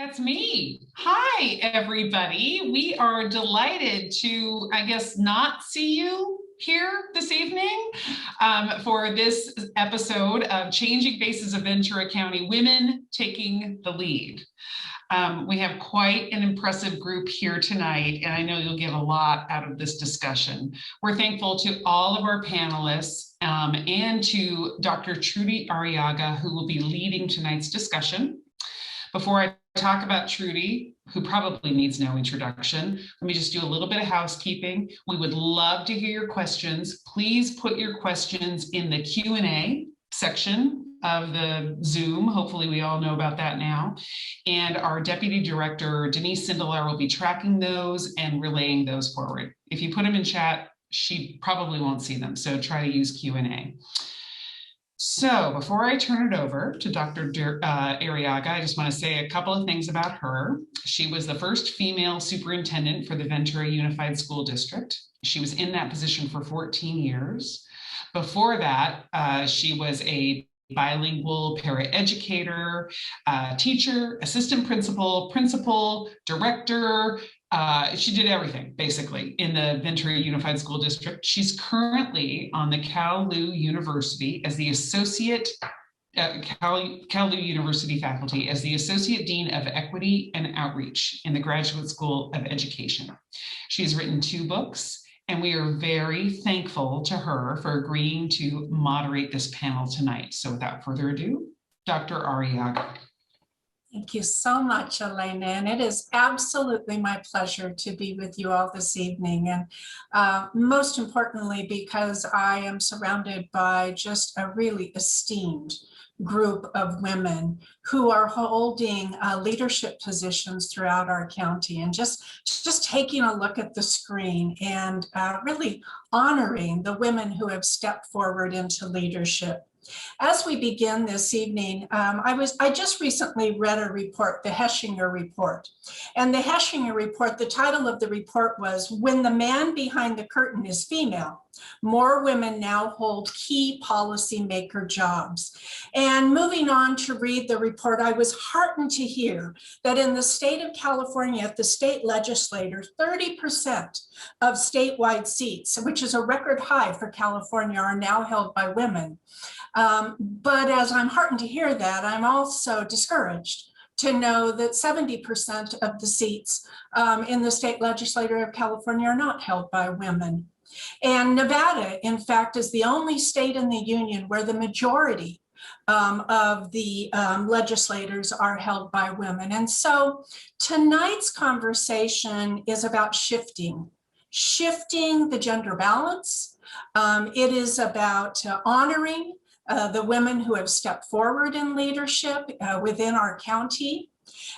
That's me. Hi, everybody. We are delighted to, I guess, not see you here this evening for this episode of Changing Faces of Ventura County, Women Taking the Lead. We have quite an impressive group here tonight, and I know you'll get a lot out of this discussion. We're thankful to all of our panelists and to Dr. Trudy Arriaga, who will be leading tonight's discussion. Before I talk about Trudy, who probably needs no introduction, let me just do a little bit of housekeeping. We would love to hear your questions. Please put your questions in the Q&A section of the Zoom. Hopefully we all know about that now. And our Deputy Director, Denise Sindelar, will be tracking those and relaying those forward. If you put them in chat, she probably won't see them, so try to use Q&A. So before I turn it over to Dr. Arriaga, I just want to say a couple of things about her. She was the first female superintendent for the Ventura Unified School District. She was in that position for 14 years. Before that, she was a bilingual paraeducator, teacher, assistant principal, director. She did everything, basically, in the Ventura Unified School District. She's currently on the Cal Lu University as the Associate, Cal Lu University faculty as the Associate Dean of Equity and Outreach in the Graduate School of Education. She's written 2 books, and we are very thankful to her for agreeing to moderate this panel tonight. So without further ado, Dr. Arriaga. Thank you so much, Elena, and it is absolutely my pleasure to be with you all this evening, and most importantly, because I am surrounded by just a really esteemed group of women who are holding leadership positions throughout our county, and just taking a look at the screen and really honoring the women who have stepped forward into leadership. As we begin this evening, I just recently read a report, the Heshinger report. And the Heshinger report, the title of the report was, "When the Man Behind the Curtain is Female, More Women Now Hold Key Policymaker Jobs." And moving on to read the report, I was heartened to hear that in the state of California, at the state legislature, 30% of statewide seats, which is a record high for California, are now held by women. But as I'm heartened to hear that, I'm also discouraged to know that 70% of the seats in the state legislature of California are not held by women. And Nevada, in fact, is the only state in the union where the majority of the legislators are held by women. And so tonight's conversation is about shifting the gender balance. It is about honoring the women who have stepped forward in leadership within our county.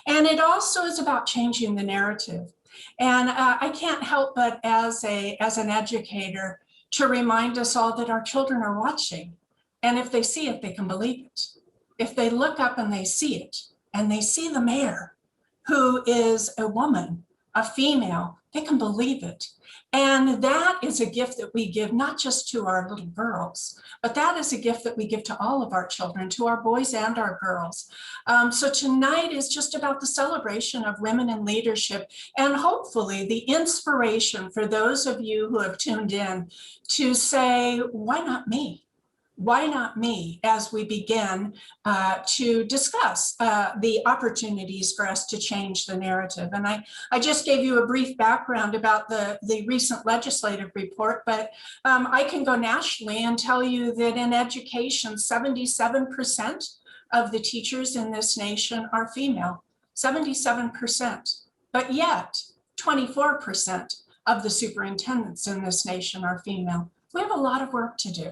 And it also is about changing the narrative. And I can't help but as an educator to remind us all that our children are watching. And if they see it, they can believe it. If they look up and they see it, and they see the mayor, who is a woman, a female, they can believe it. And that is a gift that we give not just to our little girls, but that is a gift that we give to all of our children, to our boys and our girls. So tonight is just about the celebration of women in leadership, and hopefully the inspiration for those of you who have tuned in to say, why not me? Why not me, as we begin to discuss the opportunities for us to change the narrative. And I just gave you a brief background about the recent legislative report, but I can go nationally and tell you that in education, 77% of the teachers in this nation are female, 77%. But yet, 24% of the superintendents in this nation are female. We have a lot of work to do.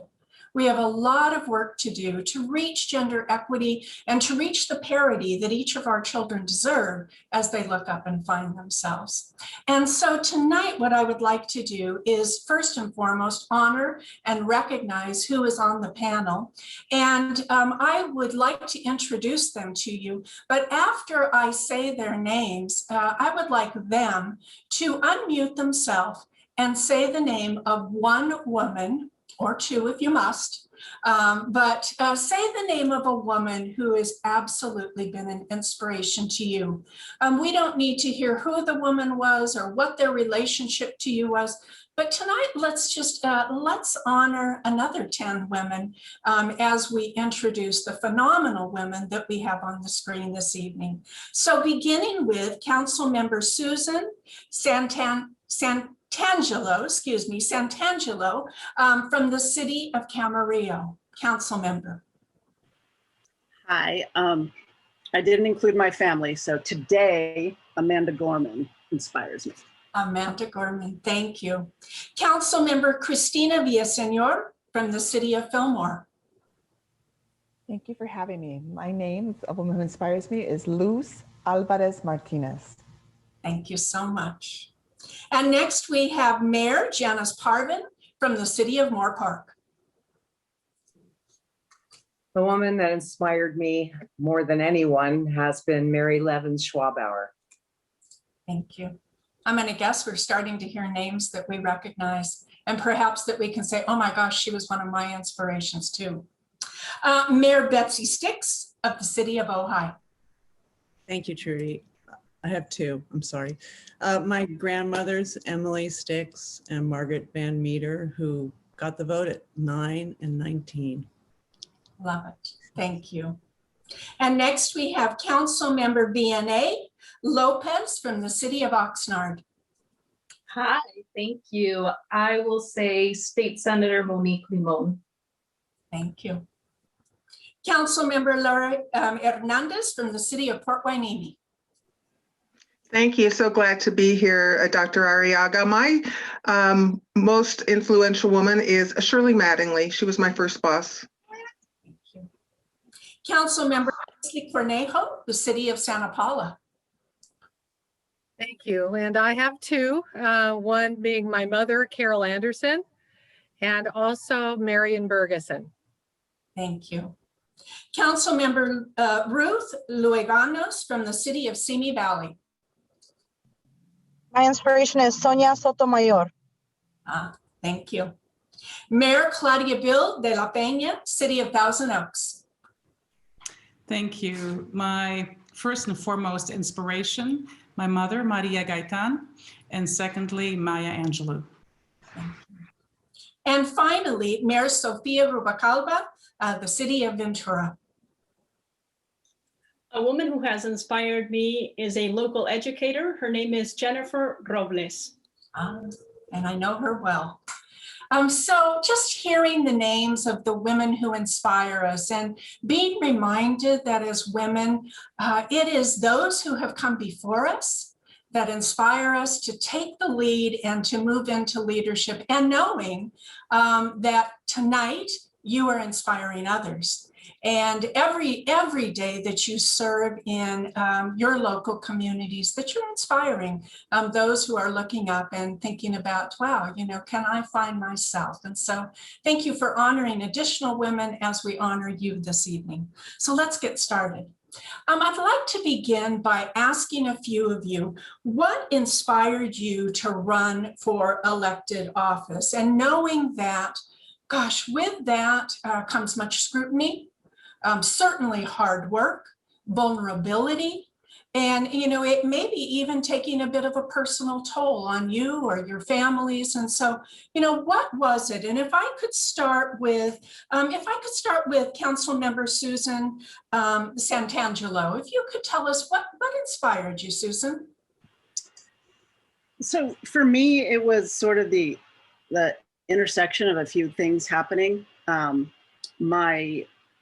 We have a lot of work to do to reach gender equity and to reach the parity that each of our children deserve as they look up and find themselves. And so tonight, what I would like to do is first and foremost honor and recognize who is on the panel. And I would like to introduce them to you, but after I say their names, I would like them to unmute themselves and say the name of one woman or two if you must. But say the name of a woman who has absolutely been an inspiration to you. We don't need to hear who the woman was or what their relationship to you was, but tonight let's just, let's honor another 10 women as we introduce the phenomenal women that we have on the screen this evening. So beginning with Councilmember Susan Santangelo from the city of Camarillo. Council member. Hi, I didn't include my family, so today Amanda Gorman inspires me. Amanda Gorman, thank you. Council member Cristina Villaseñor from the city of Fillmore. Thank you for having me. My name, a woman who inspires me, is Luz Alvarez Martinez. Thank you so much. And next we have Mayor Janice Parvin from the city of Moore Park. The woman that inspired me more than anyone has been Mary Levins Schwabauer. Thank you. I'm going to guess we're starting to hear names that we recognize, and perhaps that we can say, oh my gosh, she was one of my inspirations too. Mayor Betsy Stixx of the city of Ojai. Thank you, Trudy. I have two, I'm sorry. My grandmothers, Emily Stixx and Margaret Van Meter, who got the vote at 9 and 19. Love it. Thank you. And next we have Council Member VNA Lopez from the city of Oxnard. Hi, thank you. I will say State Senator Monique Limon. Thank you. Council Member Laura Hernandez from the city of Port Hueneme. Thank you. So glad to be here, Dr. Arriaga. My most influential woman is Shirley Mattingly. She was my first boss. Thank you. Council Member Cornejo, the city of Santa Paula. Thank you. And I have two, one being my mother, Carol Anderson, and also Marion Bergeson. Thank you. Council Member Ruth Lueganos from the city of Simi Valley. My inspiration is Sonia Sotomayor. Thank you. Mayor Claudia Bill de la Peña, city of Thousand Oaks. Thank you. My first and foremost inspiration, my mother, Maria Gaitan, and secondly, Maya Angelou. And finally, Mayor Sofia Rubacalba, the city of Ventura. A woman who has inspired me is a local educator. Her name is Jennifer Robles. And I know her well. So just hearing the names of the women who inspire us and being reminded that as women, it is those who have come before us that inspire us to take the lead and to move into leadership, and knowing that tonight you are inspiring others. And every day that you serve in your local communities, that you're inspiring those who are looking up and thinking about, wow, you know, can I find myself? And so thank you for honoring additional women as we honor you this evening. So let's get started. I'd like to begin by asking a few of you, what inspired you to run for elected office? And knowing that, gosh, with that comes much scrutiny, certainly hard work, vulnerability, and, you know, it may be even taking a bit of a personal toll on you or your families. And so, you know, what was it? And if I could start with, Council Member Susan Santangelo, if you could tell us what inspired you, Susan? So for me, it was sort of the intersection of a few things happening.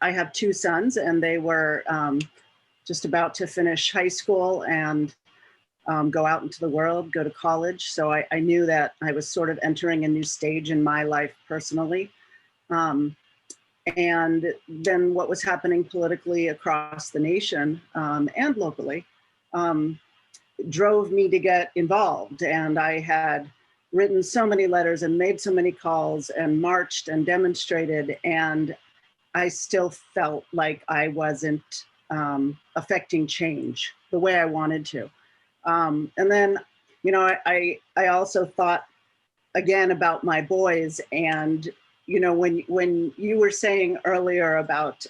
I have two sons, and they were just about to finish high school and go out into the world, go to college. So I knew that I was sort of entering a new stage in my life personally. And then what was happening politically across the nation and locally drove me to get involved. And I had written so many letters and made so many calls and marched and demonstrated, and I still felt like I wasn't affecting change the way I wanted to. And then, you know, I also thought again about my boys, and, you know, when you were saying earlier about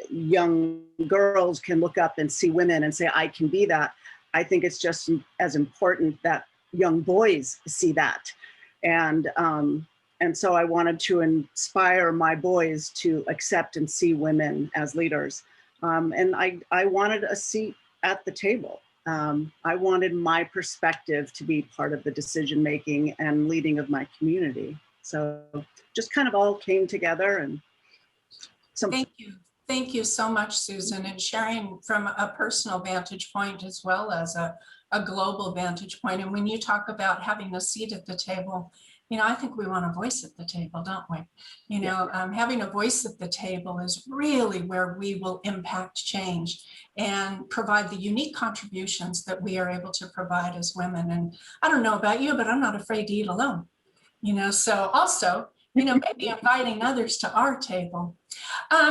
young girls can look up and see women and say, I can be that, I think it's just as important that young boys see that. And so I wanted to inspire my boys to accept and see women as leaders. And I wanted a seat at the table. I wanted my perspective to be part of the decision-making and leading of my community. So just kind of all came together. And so thank you. Thank you so much, Susan, and sharing from a personal vantage point as well as a global vantage point. And when you talk about having a seat at the table, you know, I think we want a voice at the table, don't we? You know, having a voice at the table is really where we will impact change and provide the unique contributions that we are able to provide as women. And I don't know about you, but I'm not afraid to eat alone. You know, so also, you know, maybe inviting others to our table.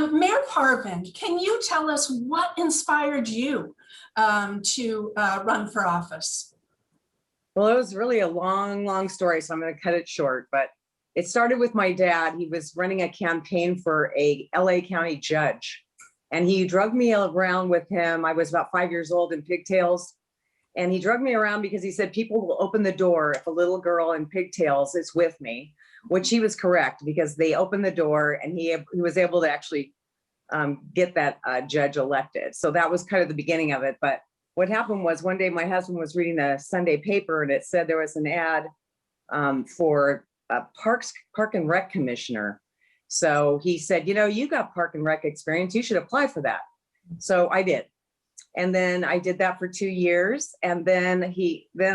Mayor Parvin, can you tell us what inspired you to run for office? Well, it was really a long story, so I'm going to cut it short, but it started with my dad. He was running a campaign for a LA County judge, and he drugged me around with him. I was about 5 years old in pigtails, and he drugged me around because he said people will open the door if a little girl in pigtails is with me, which he was correct, because they opened the door and he was able to actually get that judge elected. So that was kind of the beginning of it. But what happened was one day my husband was reading the Sunday paper and it said there was an ad for a park and rec commissioner. So he said, you know, you got park and rec experience, you should apply for that. So I did. And then I did that for 2 years. And then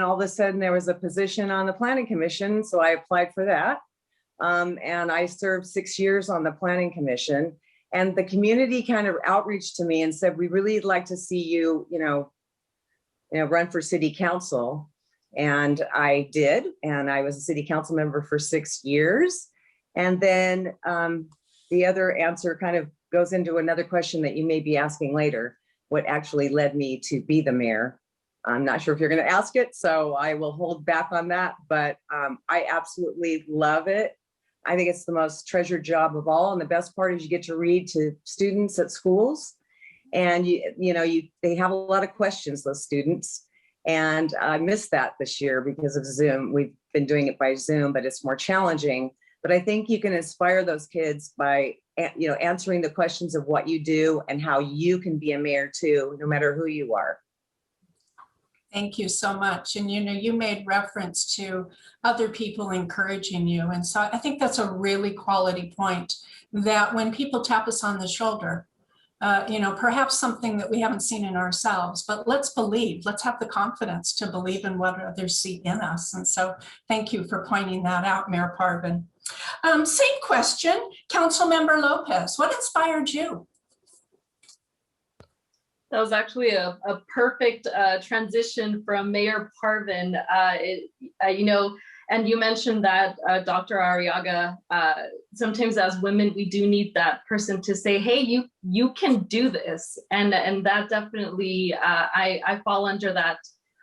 all of a sudden there was a position on the planning commission. So I applied for that. And I served 6 years on the planning commission, and the community kind of outreached to me and said, we really like to see you, run for city council. And I did, and I was a city council member for 6 years. And then the other answer kind of goes into another question that you may be asking later, what actually led me to be the mayor. I'm not sure if you're going to ask it, so I will hold back on that, but I absolutely love it. I think it's the most treasured job of all. And the best part is you get to read to students at schools, and they have a lot of questions, those students. And I missed that this year because of Zoom. We've been doing it by Zoom, but it's more challenging. But I think you can inspire those kids by, answering the questions of what you do and how you can be a mayor too, no matter who you are. Thank you so much. And, you made reference to other people encouraging you. And so I think that's a really quality point, that when people tap us on the shoulder, perhaps something that we haven't seen in ourselves, but let's believe, let's have the confidence to believe in what others see in us. And so thank you for pointing that out, Mayor Parvin. Same question, Councilmember Lopez, what inspired you? That was actually a perfect transition from Mayor Parvin. And you mentioned that Dr. Arriaga, sometimes as women, we do need that person to say, hey, you can do this. And that definitely, I fall under that.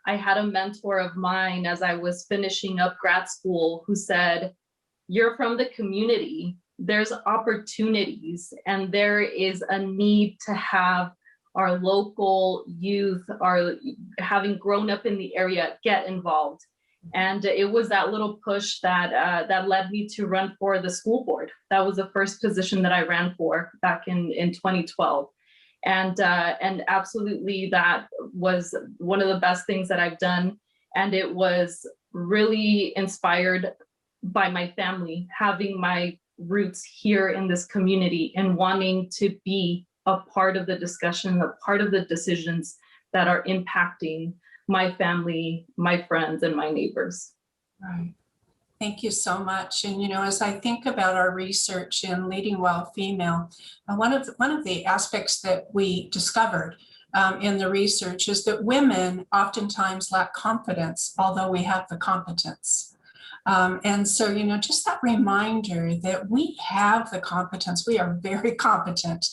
I had a mentor of mine as I was finishing up grad school who said, you're from the community, there's opportunities, and there is a need to have our local youth, having grown up in the area, get involved. And it was that little push that led me to run for the school board. That was the first position that I ran for back in 2012. And absolutely, that was one of the best things that I've done. And it was really inspired by my family, having my roots here in this community and wanting to be a part of the discussion, a part of the decisions that are impacting my family, my friends, and my neighbors. Right. Thank you so much. And, as I think about our research in Leading While Female, one of the aspects that we discovered in the research is that women oftentimes lack confidence, although we have the competence. And so, just that reminder that we have the competence, we are very competent.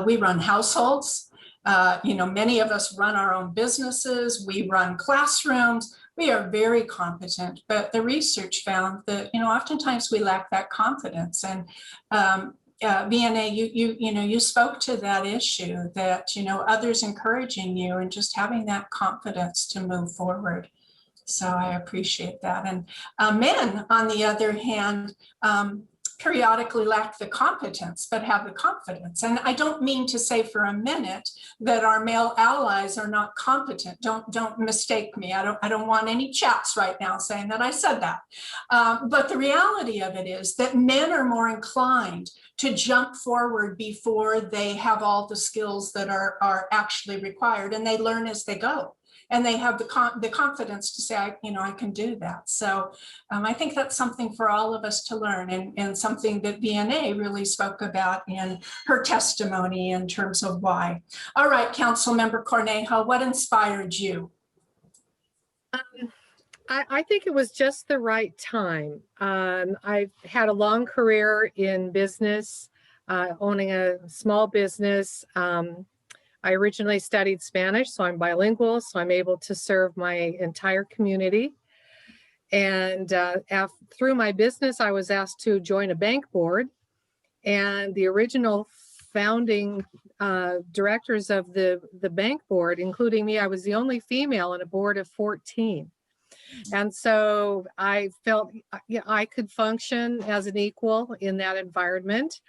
We run households, Many of us run our own businesses, we run classrooms, we are very competent, but the research found that, oftentimes we lack that confidence. And V&A, you spoke to that issue that, others encouraging you and just having that confidence to move forward. So I appreciate that. And men, on the other hand, periodically lack the competence, but have the confidence. And I don't mean to say for a minute that our male allies are not competent. Don't mistake me. I don't want any chats right now saying that I said that. But the reality of it is that men are more inclined to jump forward before they have all the skills that are actually required, and they learn as they go. And they have the confidence to say, I can do that. So I think that's something for all of us to learn, and something that V&A really spoke about in her testimony in terms of why. All right, Councilmember Cornejo, what inspired you? I think it was just the right time. I've had a long career in business, owning a small business. I originally studied Spanish, so I'm bilingual, so I'm able to serve my entire community. And through my business, I was asked to join a bank board. And the original founding directors of the bank board, including me, I was the only female on a board of 14. And so I felt I could function as an equal in that environment.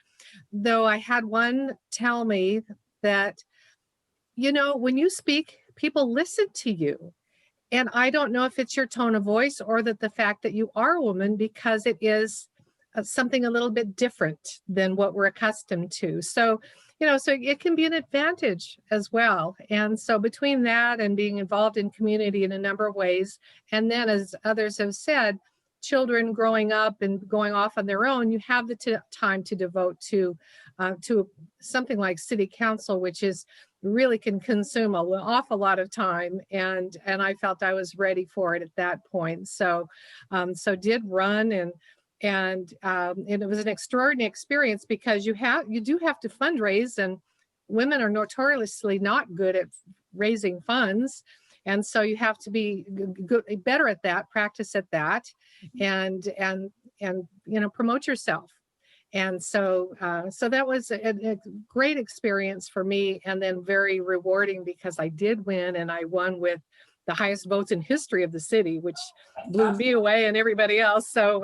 Though I had one tell me that, when you speak, people listen to you. And I don't know if it's your tone of voice or that the fact that you are a woman, because it is something a little bit different than what we're accustomed to. So, so it can be an advantage as well. And so between that and being involved in community in a number of ways, and then as others have said, children growing up and going off on their own, you have the time to devote to something like city council, which is really can consume an awful lot of time, and I felt I was ready for it at that point. So did run, and it was an extraordinary experience, because you do have to fundraise, and women are notoriously not good at raising funds. And so you have to be better at that, practice at that, and promote yourself. And so that was a great experience for me, and then very rewarding, because I did win, and I won with the highest votes in history of the city, which blew me away and everybody else. So,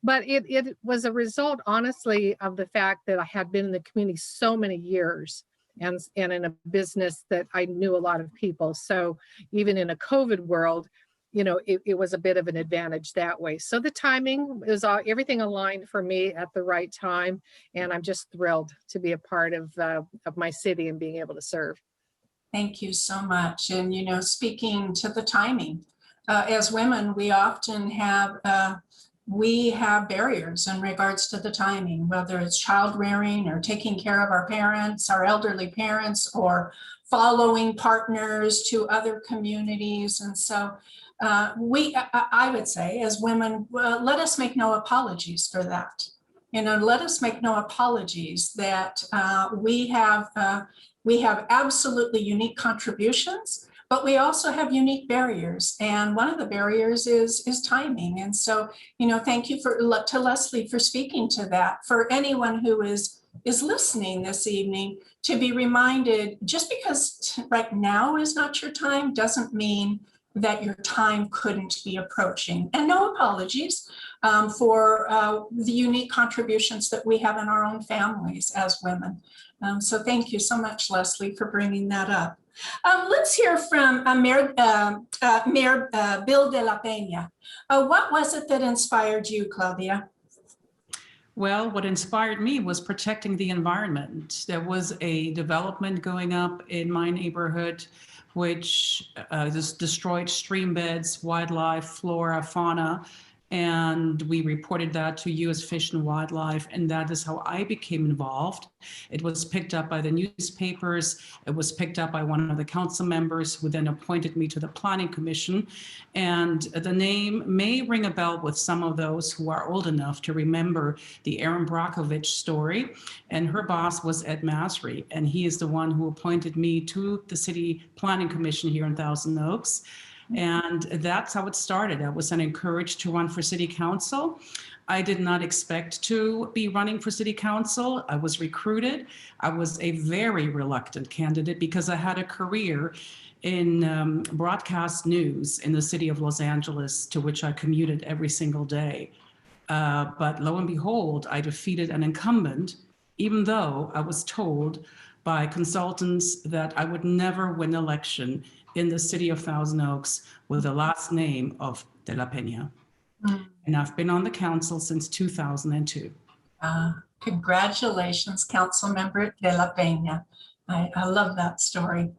but it was a result, honestly, of the fact that I had been in the community so many years, and in a business that I knew a lot of people. So even in a COVID world, it was a bit of an advantage that way. So the timing is everything aligned for me at the right time. And I'm just thrilled to be a part of my city and being able to serve. Thank you so much. And, speaking to the timing, as women, we often have barriers in regards to the timing, whether it's child rearing or taking care of our parents, our elderly parents, or following partners to other communities. And so I would say, as women, let us make no apologies for that. Let us make no apologies that we have absolutely unique contributions, but we also have unique barriers. And one of the barriers is timing. And so, thank you to Leslie for speaking to that. For anyone who is listening this evening, to be reminded, just because right now is not your time doesn't mean that your time couldn't be approaching. And no apologies for the unique contributions that we have in our own families as women. So thank you so much, Leslie, for bringing that up. Let's hear from Mayor Bill de la Peña. What was it that inspired you, Claudia? Well, what inspired me was protecting the environment. There was a development going up in my neighborhood, which just destroyed stream beds, wildlife, flora, fauna. and we reported that to U.S. Fish and Wildlife, and that is how I became involved. It was picked up by the newspapers. It was picked up by one of the council members, who then appointed me to the Planning Commission. And the name may ring a bell with some of those who are old enough to remember the Erin Brockovich story. And her boss was Ed Masry, and he is the one who appointed me to the City Planning Commission here in Thousand Oaks. And that's how it started. I was then encouraged to run for city council. I did not expect to be running for city council. I was recruited. I was a very reluctant candidate because I had a career in broadcast news in the city of Los Angeles, to which I commuted every single day. But lo and behold, I defeated an incumbent, even though I was told by consultants that I would never win an election in the city of Thousand Oaks with the last name of De La Peña. And I've been on the council since 2002. Congratulations, Councilmember De La Peña. I love that story.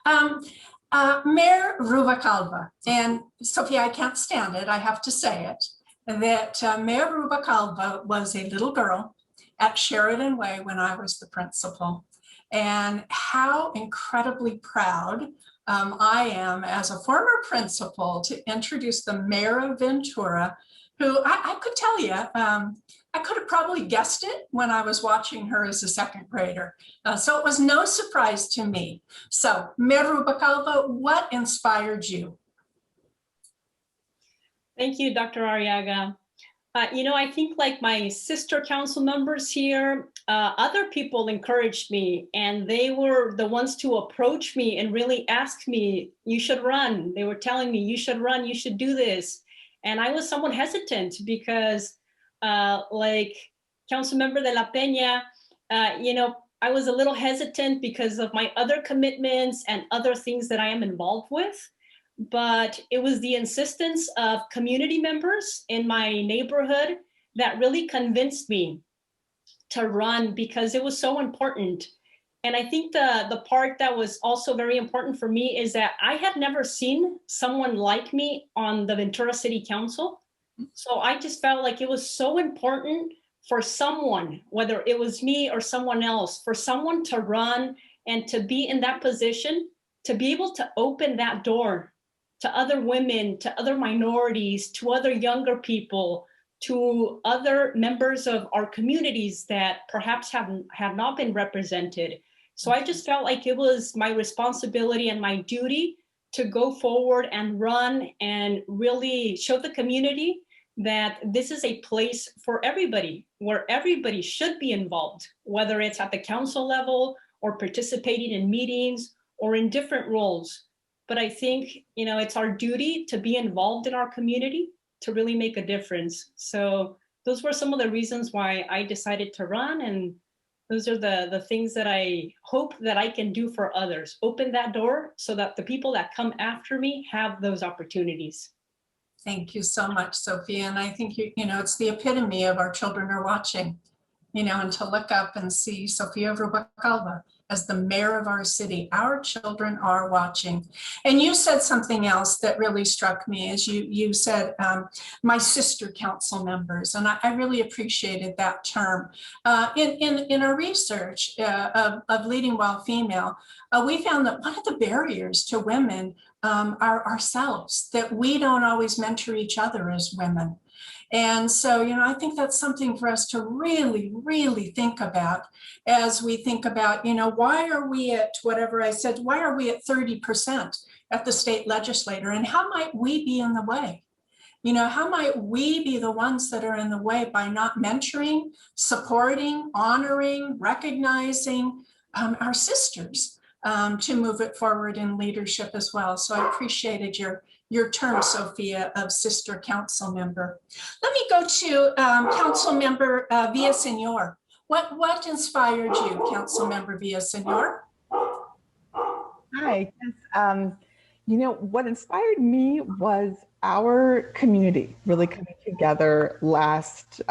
Mayor Rubalcaba, and Sophia, I can't stand it, I have to say it, that Mayor Rubalcaba was a little girl at Sheridan Way when I was the principal, and how incredibly proud I am as a former principal to introduce the mayor of Ventura, who I could tell you, I could have probably guessed it when I was watching her as a second grader. So it was no surprise to me. So Mayor Rubalcaba, what inspired you? Thank you, Dr. Arriaga. I think like my sister council members here, other people encouraged me, and they were the ones to approach me and really ask me, you should run. They were telling me, you should run, you should do this. And I was somewhat hesitant because like Councilmember De La Peña, I was a little hesitant because of my other commitments and other things that I am involved with. But it was the insistence of community members in my neighborhood that really convinced me to run, because it was so important. And I think the part that was also very important for me is that I had never seen someone like me on the Ventura City Council. So I just felt like it was so important for someone, whether it was me or someone else, for someone to run and to be in that position, to be able to open that door to other women, to other minorities, to other younger people, to other members of our communities that perhaps have not been represented. So I just felt like it was my responsibility and my duty to go forward and run and really show the community that this is a place for everybody, where everybody should be involved, whether it's at the council level or participating in meetings or in different roles. But I think, it's our duty to be involved in our community to really make a difference. So those were some of the reasons why I decided to run. And those are the things that I hope that I can do for others. Open that door so that the people that come after me have those opportunities. Thank you so much, Sophia. And I think, it's the epitome of our children are watching, and to look up and see Sophia Rubalcaba as the mayor of our city. Our children are watching. And you said something else that really struck me, is you said my sister council members, and I really appreciated that term. In our research of Leading While Female, we found that one of the barriers to women are ourselves, that we don't always mentor each other as women. And so, I think that's something for us to really, really think about as we think about, why are we at whatever I said, why are we at 30% at the state legislature, and how might we be in the way? How might we be the ones that are in the way by not mentoring, supporting, honoring, recognizing our sisters to move it forward in leadership as well? So I appreciated your term, Sophia, of sister council member. Let me go to council member Villaseñor. What inspired you, council member Villaseñor? Hi, yes, what inspired me was our community really coming together last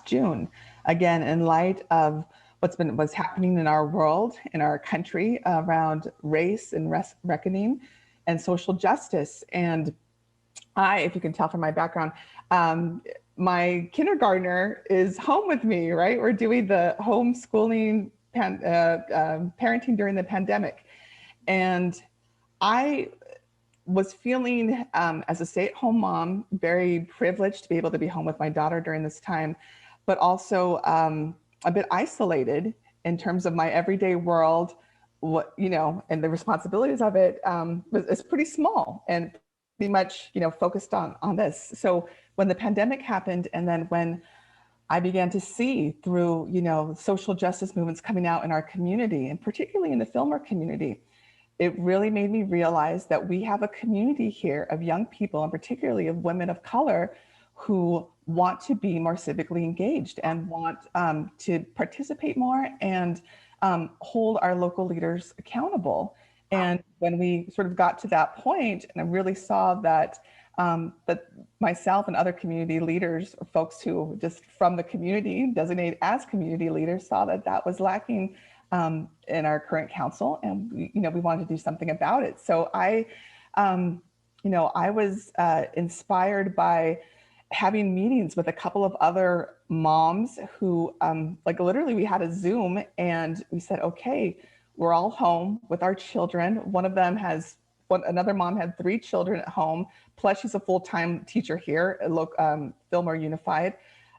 June, again, in light of what's happening in our world, in our country, around race and reckoning and social justice. And if you can tell from my background, my kindergartner is home with me, right? We're doing the homeschooling parenting during the pandemic. And I was feeling, as a stay-at-home mom, very privileged to be able to be home with my daughter during this time, but also a bit isolated in terms of my everyday world, and the responsibilities of it is pretty small and pretty much, focused on this. So when the pandemic happened, and then when I began to see through, social justice movements coming out in our community, and particularly in the Fillmore community, it really made me realize that we have a community here of young people, and particularly of women of color, who want to be more civically engaged and want to participate more and hold our local leaders accountable. And when we sort of got to that point, and I really saw that that myself and other community leaders, or folks who just from the community designated as community leaders, saw that that was lacking in our current council, and we wanted to do something about it. So I was inspired by having meetings with a couple of other moms who, literally, we had a Zoom, and we said, okay, we're all home with our children. Another mom had 3 children at home, plus she's a full-time teacher here at Fillmore Unified.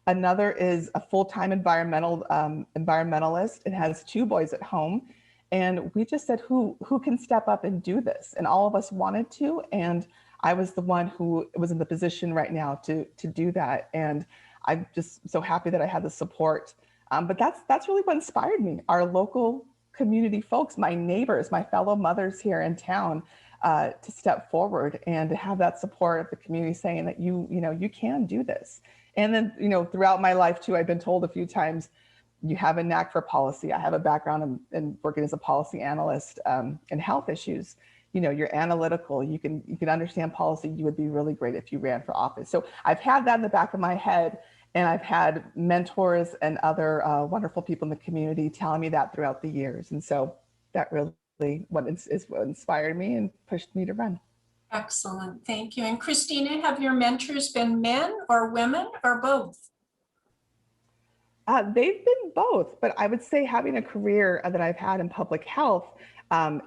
Another is a full-time environmentalist and has 2 boys at home. And we just said, who can step up and do this? And all of us wanted to. And I was the one who was in the position right now to do that. And I'm just so happy that I had the support. But that's really what inspired me. Our local community folks, my neighbors, my fellow mothers here in town, to step forward and to have that support of the community saying that you can do this. And then, throughout my life too, I've been told a few times, you have a knack for policy. I have a background in working as a policy analyst in health issues. You're analytical, you can understand policy. You would be really great if you ran for office. So I've had that in the back of my head, and I've had mentors and other wonderful people in the community telling me that throughout the years. And so that really is what inspired me and pushed me to run. Excellent, thank you. And Christina, have your mentors been men or women or both? They've been both, but I would say having a career that I've had in public health,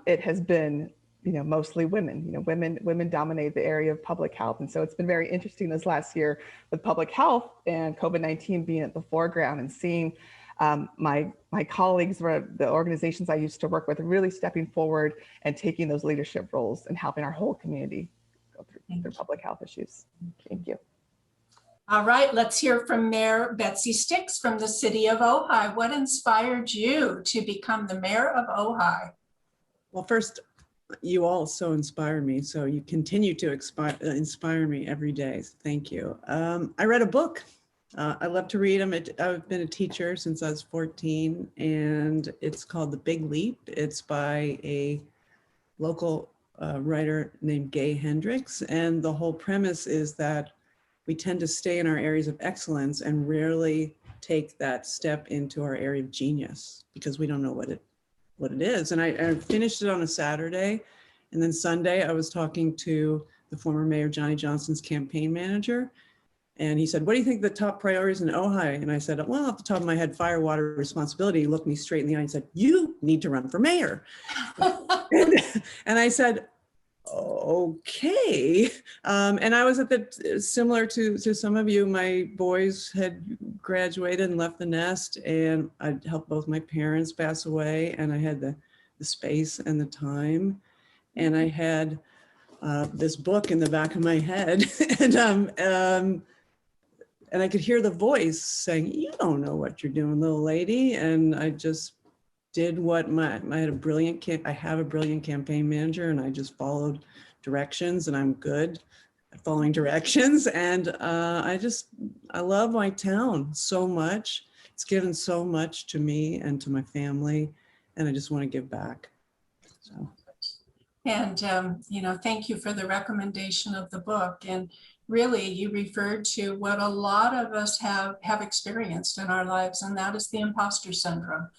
it has been, mostly women. Women dominate the area of public health, and so it's been very interesting this last year with public health and COVID-19 being at the foreground, and seeing my colleagues, the organizations I used to work with, really stepping forward and taking those leadership roles and helping our whole community go through public health issues. Thank you. All right, let's hear from Mayor Betsy Stixx from the city of Ojai. What inspired you to become the mayor of Ojai? Well, first, you all so inspired me, so you continue to inspire me every day. Thank you. I read a book. I love to read them. I've been a teacher since I was 14, and it's called The Big Leap. It's by a local writer named Gay Hendricks, and the whole premise is that we tend to stay in our areas of excellence and rarely take that step into our area of genius because we don't know what it is. And I finished it on a Saturday, and then Sunday I was talking to the former Mayor Johnny Johnson's campaign manager, and he said, "What do you think the top priorities in Ojai?" And I said, "Well, off the top of my head, fire, water, responsibility." He looked me straight in the eye and said, "You need to run for mayor." And I said, okay. And I was similar to some of you, my boys had graduated and left the nest, and I helped both my parents pass away, and I had the space and the time, and I had this book in the back of my head, and I could hear the voice saying, "You don't know what you're doing, little lady." And I just did what I have a brilliant campaign manager, and I just followed directions, and I'm good at following directions. And I love my town so much. It's given so much to me and to my family, and I just want to give back. So. And, thank you for the recommendation of the book. And really, you referred to what a lot of us have experienced in our lives, and that is the imposter syndrome.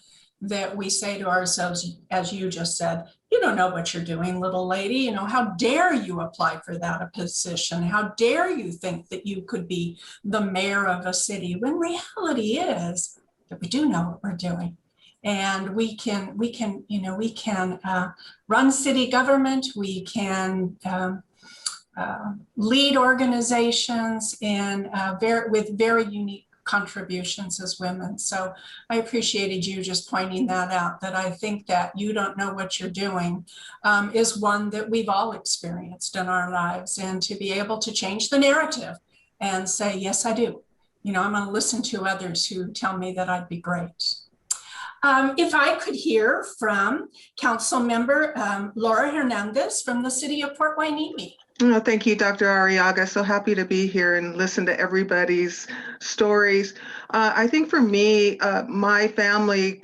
that we say to ourselves, as you just said, you don't know what you're doing, little lady. You know, how dare you apply for that position? How dare you think that you could be the mayor of a city? When reality is that we do know what we're doing. And we can run city government. We can lead organizations with very unique contributions as women. So I appreciated you just pointing that out, that I think that you don't know what you're doing is one that we've all experienced in our lives, and to be able to change the narrative and say, yes, I do. You know, I'm going to listen to others who tell me that I'd be great. If I could hear from Councilmember Laura Hernandez from the city of Port Hueneme. Oh, thank you, Dr. Arriaga. So happy to be here and listen to everybody's stories. I think for me, my family,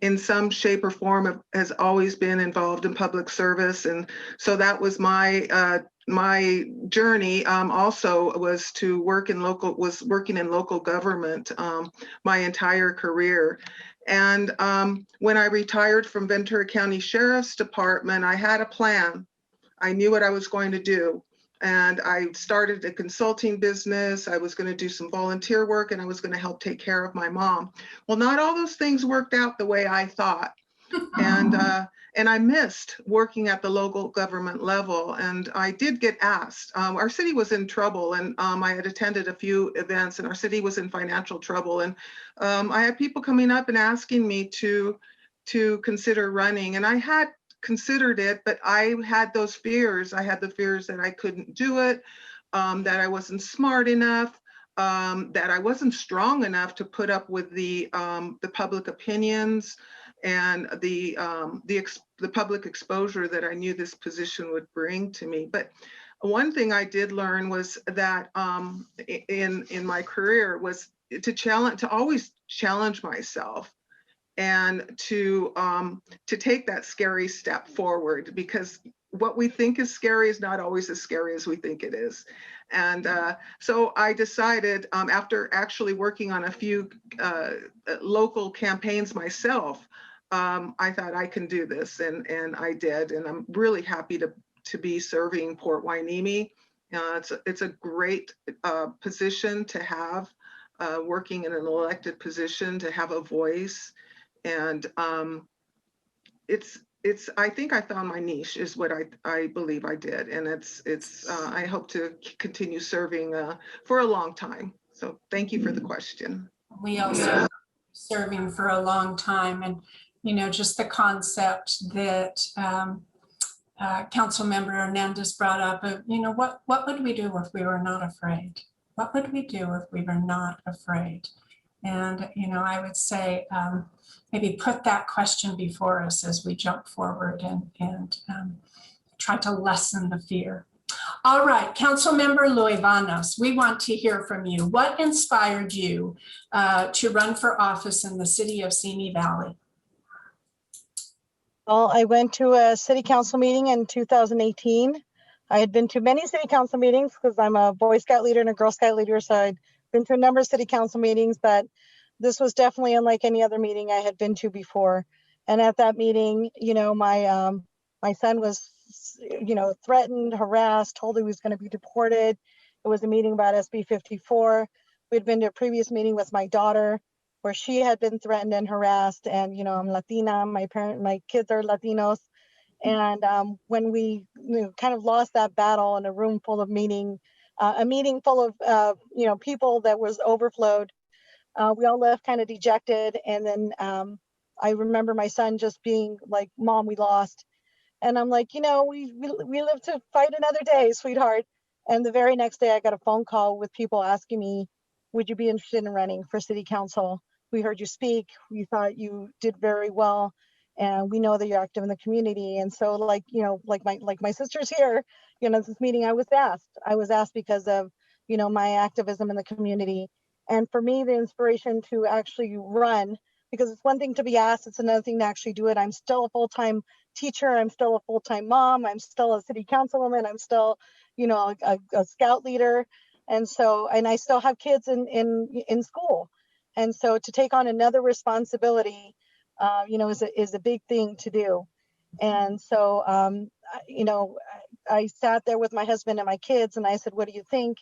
in some shape or form, has always been involved in public service, and so that was my journey. Also, was to work in working in local government my entire career. And when I retired from Ventura County Sheriff's Department, I had a plan. I knew what I was going to do. And I started a consulting business. I was going to do some volunteer work, and I was going to help take care of my mom. Well, not all those things worked out the way I thought. And I missed working at the local government level. And I did get asked. Our city was in trouble, and I had attended a few events, and our city was in financial trouble. And I had people coming up and asking me to consider running. And I had considered it, but I had those fears. I had the fears that I couldn't do it, that I wasn't smart enough, that I wasn't strong enough to put up with the public opinions and the public exposure that I knew this position would bring to me. But one thing I did learn was that in my career was to always challenge myself, and to take that scary step forward, because what we think is scary is not always as scary as we think it is. And so I decided, after actually working on a few local campaigns myself, I thought I can do this, and I did. And I'm really happy to be serving Port Hueneme. It's a great position to have, working in an elected position, to have a voice. And I think I found my niche, is what I believe I did. And I hope to continue serving for a long time. So thank you for the question. We also serving for a long time. And, you know, just the concept that Councilmember Hernandez brought up of, you know, what would we do if we were not afraid? What would we do if we were not afraid? And, you know, I would say, maybe put that question before us as we jump forward and try to lessen the fear. All right, Councilmember Luevanos, we want to hear from you. What inspired you to run for office in the city of Simi Valley? Well, I went to a city council meeting in 2018. I had been to many city council meetings because I'm a Boy Scout leader and a Girl Scout leader, so I'd been to a number of city council meetings, but this was definitely unlike any other meeting I had been to before. And at that meeting, you know, my son was, you know, threatened, harassed, told he was going to be deported. It was a meeting about SB 54. We'd been to a previous meeting with my daughter where she had been threatened and harassed. And, you know, I'm Latina, my kids are Latinos. And when we kind of lost that battle in a room full of a meeting full of, you know, people that was overflowed, we all left kind of dejected. And then I remember my son just being like, Mom, we lost. And I'm like, you know, we live to fight another day, sweetheart. And the very next day I got a phone call with people asking me, would you be interested in running for city council? We heard you speak. We thought you did very well. And we know that you're active in the community. And so like, you know, like my sisters here, you know, this meeting I was asked because of, you know, my activism in the community. And for me, the inspiration to actually run, because it's one thing to be asked, it's another thing to actually do it. I'm still a full-time teacher. I'm still a full-time mom. I'm still a city councilwoman. I'm still, you know, a scout leader. And so, and I still have kids in school. And so to take on another responsibility is a big thing to do. And so, I sat there with my husband and my kids and I said, what do you think?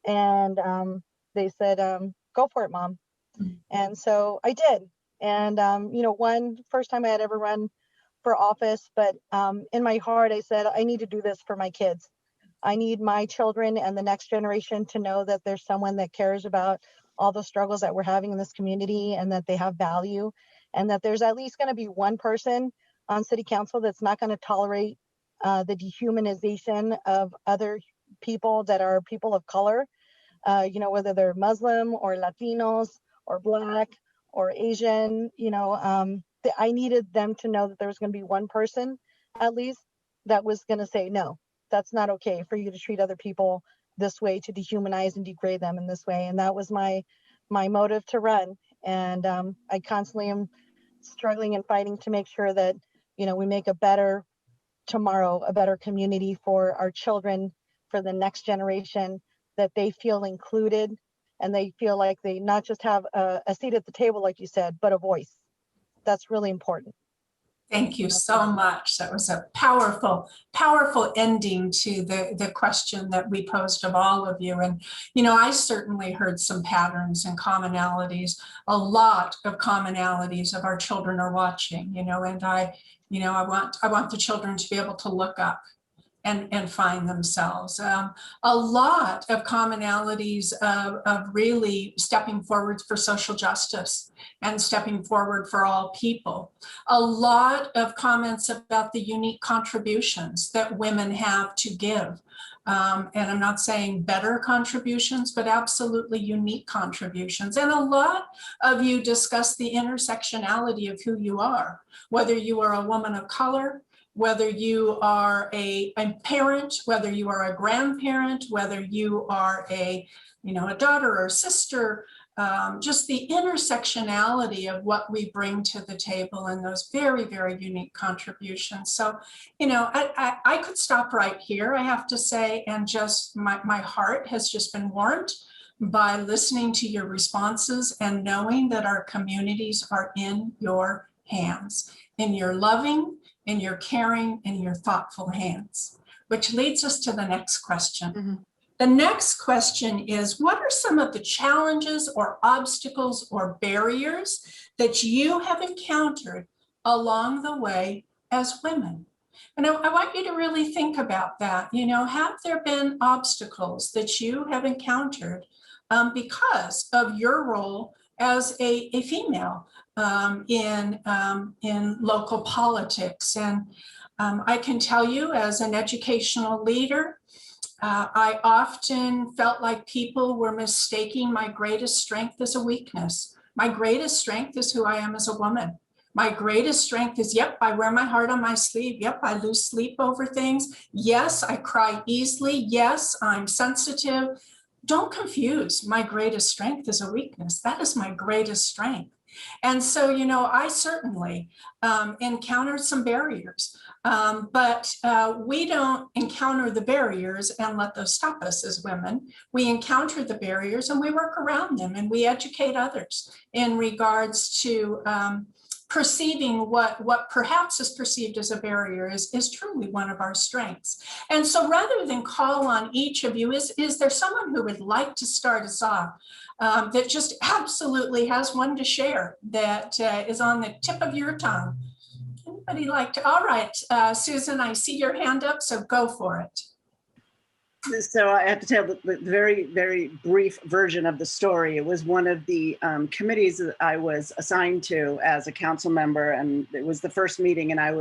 And they said, go for it, Mom. And so I did. And, first time I had ever run for office, but in my heart, I said, I need to do this for my kids. I need my children and the next generation to know that there's someone that cares about all the struggles that we're having in this community and that they have value, and that there's at least going to be one person on city council that's not going to tolerate the dehumanization of other people that are people of color, whether they're Muslim or Latinos or Black or Asian. I needed them to know that there was going to be one person at least that was going to say, no, that's not okay for you to treat other people this way, to dehumanize and degrade them in this way. And that was my motive to run. And I constantly am struggling and fighting to make sure that, we make a better tomorrow, a better community for our children, for the next generation, that they feel included and they feel like they not just have a seat at the table, like you said, but a voice. That's really important. Thank you so much. That was a powerful, powerful ending to the question that we posed of all of you. And, I certainly heard some patterns and commonalities, a lot of commonalities of our children are watching, and I want the children to be able to look up and find themselves. A lot of commonalities of really stepping forward for social justice and stepping forward for all people. A lot of comments about the unique contributions that women have to give. And I'm not saying better contributions, but absolutely unique contributions. And a lot of you discuss the intersectionality of who you are, whether you are a woman of color, whether you are a parent, whether you are a grandparent, whether you are a daughter or sister, just the intersectionality of what we bring to the table and those very, very unique contributions. So, I could stop right here, I have to say, and just my heart has just been warmed by listening to your responses and knowing that our communities are in your hands, in your loving, in your caring, in your thoughtful hands, which leads us to the next question. Mm-hmm. The next question is, what are some of the challenges or obstacles or barriers that you have encountered along the way as women? And I want you to really think about that. Have there been obstacles that you have encountered because of your role as a female in local politics? And I can tell you, as an educational leader, I often felt like people were mistaking my greatest strength as a weakness. My greatest strength is who I am as a woman. My greatest strength is, yep, I wear my heart on my sleeve. Yep, I lose sleep over things. Yes, I cry easily. Yes, I'm sensitive. Don't confuse my greatest strength as a weakness. That is my greatest strength. And so, I certainly encountered some barriers, but we don't encounter the barriers and let those stop us as women. We encounter the barriers and we work around them, and we educate others in regards to perceiving what perhaps is perceived as a barrier is truly one of our strengths. And so rather than call on each of you, is there someone who would like to start us off that just absolutely has one to share that is on the tip of your tongue? Anybody like to? All right, Susan, I see your hand up, so go for it. So I have to tell the very, very brief version of the story. It was one of the committees that I was assigned to as a council member, and it was the first meeting, and I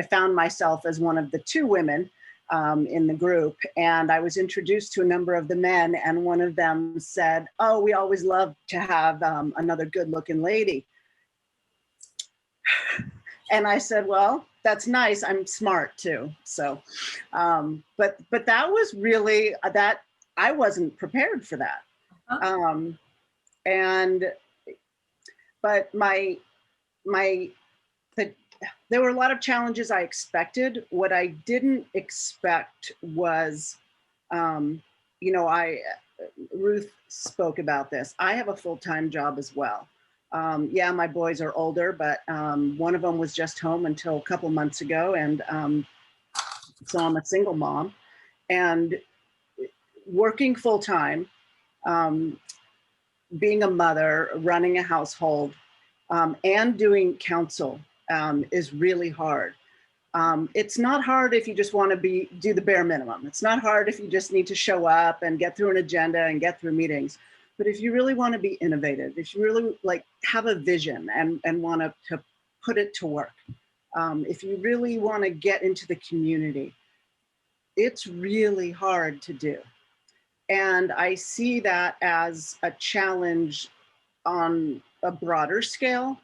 found myself as one of the two women in the group, and I was introduced to a number of the men, and one of them said, "Oh, we always love to have another good-looking lady." And I said, "Well, that's nice. I'm smart too." So, but that was really that I wasn't prepared for that. But there were a lot of challenges I expected. What I didn't expect was, Ruth spoke about this. I have a full-time job as well. Yeah, my boys are older, but one of them was just home until a couple months ago. And so I'm a single mom and working full time, being a mother, running a household, and doing council is really hard. It's not hard if you just want to do the bare minimum. It's not hard if you just need to show up and get through an agenda and get through meetings. But if you really want to be innovative, if you really like have a vision and want to put it to work, if you really want to get into the community, it's really hard to do. And I see that as a challenge on a broader scale,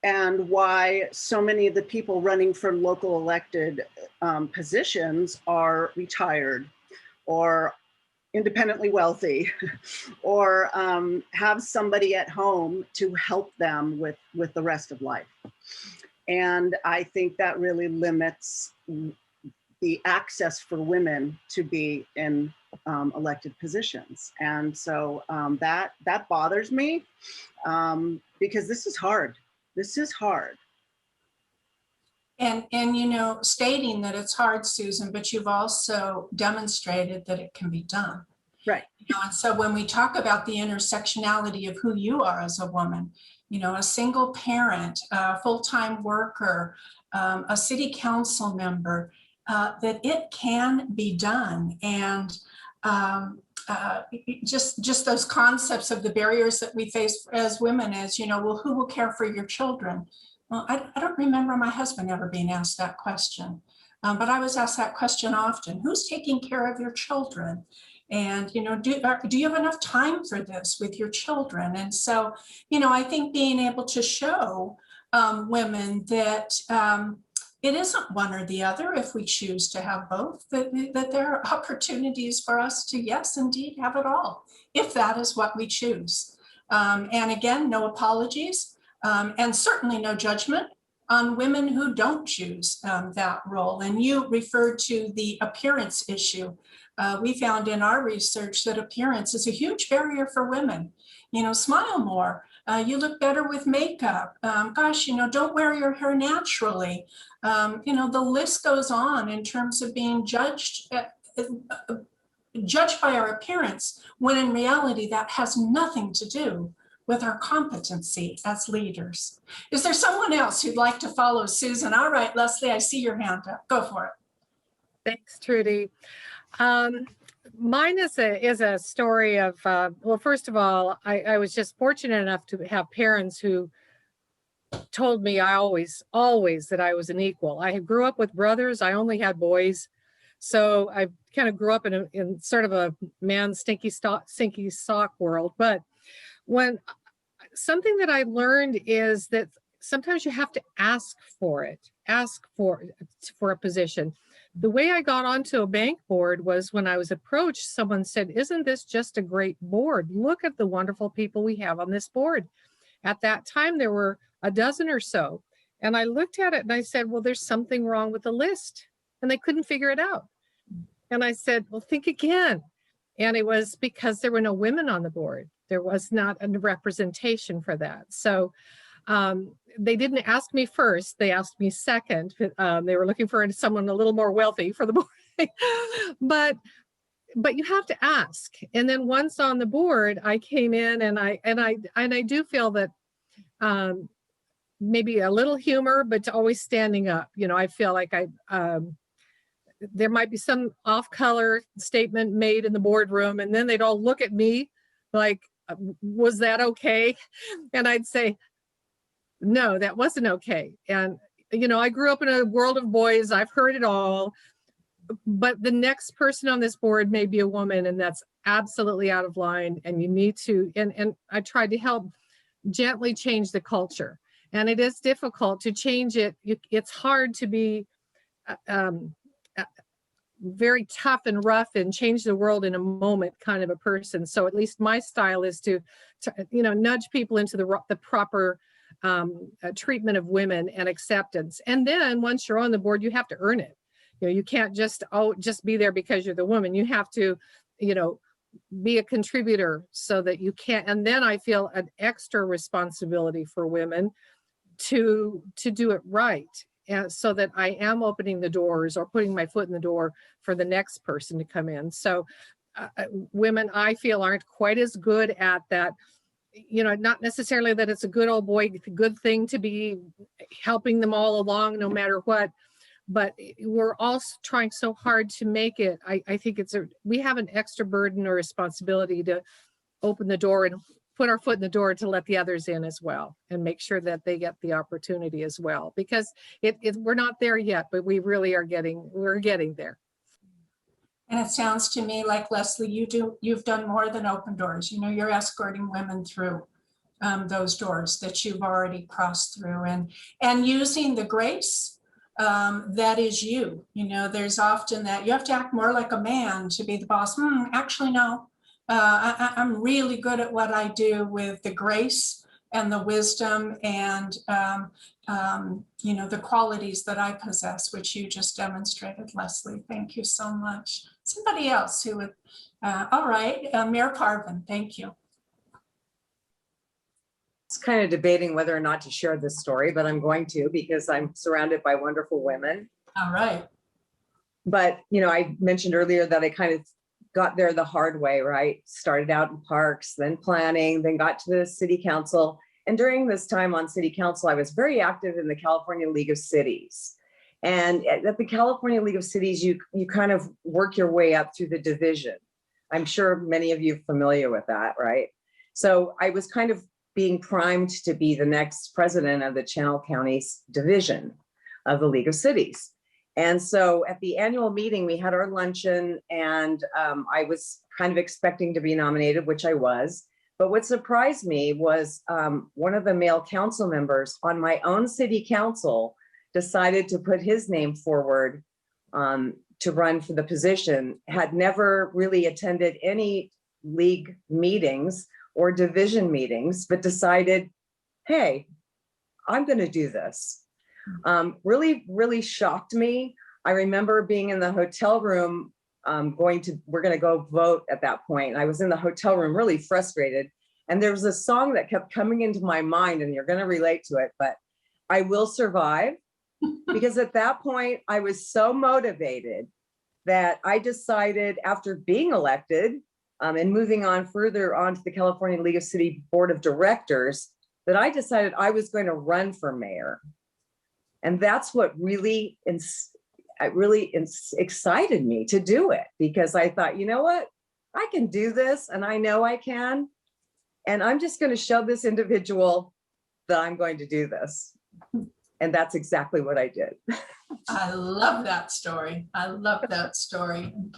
and why so many of the people running for local elected positions are retired or independently wealthy or have somebody at home to help them with the rest of life. And I think that really limits the access for women to be in elected positions. And so that bothers me because this is hard. This is hard. And you know, stating that it's hard, Susan, but you've also demonstrated that it can be done. Right. You know, and so when we talk about the intersectionality of who you are as a woman, you know, a single parent, a full-time worker, a city council member, that it can be done. And just those concepts of the barriers that we face as women, as you know, well, who will care for your children? Well, I don't remember my husband ever being asked that question, but I was asked that question often. Who's taking care of your children? And, you know, do you have enough time for this with your children? And so, you know, I think being able to show women that it isn't one or the other if we choose to have both, that there are opportunities for us to, yes, indeed, have it all, if that is what we choose. And again, no apologies, and certainly no judgment on women who don't choose that role. And you referred to the appearance issue. We found in our research that appearance is a huge barrier for women. You know, smile more. You look better with makeup. Gosh, you know, don't wear your hair naturally. You know, the list goes on in terms of being judged by our appearance, when in reality that has nothing to do with our competency as leaders. Is there someone else who'd like to follow Susan? All right, Leslie, I see your hand up. Go for it. Thanks, Trudy. Mine is a story of, well, first of all, I was just fortunate enough to have parents who told me always that I was an equal. I grew up with brothers. I only had boys. So I kind of grew up in sort of a man stinky sock world. But when something that I learned is that sometimes you have to ask for it, ask for a position. The way I got onto a bank board was when I was approached, someone said, "Isn't this just a great board? Look at the wonderful people we have on this board." At that time, there were a dozen or so. And I looked at it and I said, well, there's something wrong with the list. And they couldn't figure it out. And I said, well, think again. And it was because there were no women on the board. There was not a representation for that. So they didn't ask me first, they asked me second. They were looking for someone a little more wealthy for the board. but you have to ask. And then once on the board, I came in and I do feel that maybe a little humor, but always standing up. You know, I feel like there might be some off-color statement made in the boardroom, and then they'd all look at me like, was that okay? And I'd say, no, that wasn't okay. And, you know, I grew up in a world of boys. I've heard it all. But the next person on this board may be a woman, and that's absolutely out of line. And you need to, and I tried to help gently change the culture. And it is difficult to change it. It's hard to be very tough and rough and change the world in a moment kind of a person. So at least my style is to you know, nudge people into the proper treatment of women and acceptance. And then once you're on the board, you have to earn it. You know, you can't just be there because you're the woman. You have to, you know, be a contributor so that you can't, and then I feel an extra responsibility for women to do it right. And so that I am opening the doors or putting my foot in the door for the next person to come in. So women, I feel, aren't quite as good at that. You know, not necessarily that it's a good old boy, good thing to be helping them all along no matter what, but we're all trying so hard to make it. I think we have an extra burden or responsibility to open the door and put our foot in the door to let the others in as well, and make sure that they get the opportunity as well, because we're not there yet, but we really are we're getting there. And it sounds to me like, Leslie, you've done more than open doors. You know, you're escorting women through those doors that you've already crossed through, and using the grace that is you. You know, there's often that you have to act more like a man to be the boss. Actually, no, I'm really good at what I do with the grace and the wisdom and you know, the qualities that I possess, which you just demonstrated, Leslie. Thank you so much. Somebody else who would, all right, Mayor Parvin, thank you. It's kind of debating whether or not to share this story, but I'm going to, because I'm surrounded by wonderful women. All right. But, you know, I mentioned earlier that I kind of got there the hard way, right? Started out in parks, then planning, then got to the city council. And during this time on city council, I was very active in the California League of Cities. And at the California League of Cities, you kind of work your way up through the division. I'm sure many of you are familiar with that, right? So I was kind of being primed to be the next president of the Channel County's division of the League of Cities. And so at the annual meeting, we had our luncheon, and I was kind of expecting to be nominated, which I was. But what surprised me was one of the male council members on my own city council decided to put his name forward to run for the position, had never really attended any league meetings or division meetings, but decided, hey, I'm going to do this. Really, really shocked me. I remember being in the hotel room, we're going to go vote at that point. I was in the hotel room really frustrated. And there was a song that kept coming into my mind, and you're going to relate to it, but I Will Survive. Because at that point, I was so motivated that I decided, after being elected and moving on further on to the California League of City Board of Directors, that I decided I was going to run for mayor. And that's what really excited me to do it, because I thought, you know what, I can do this, and I know I can. And I'm just going to show this individual that I'm going to do this. And that's exactly what I did. I love that story. I love that story. And,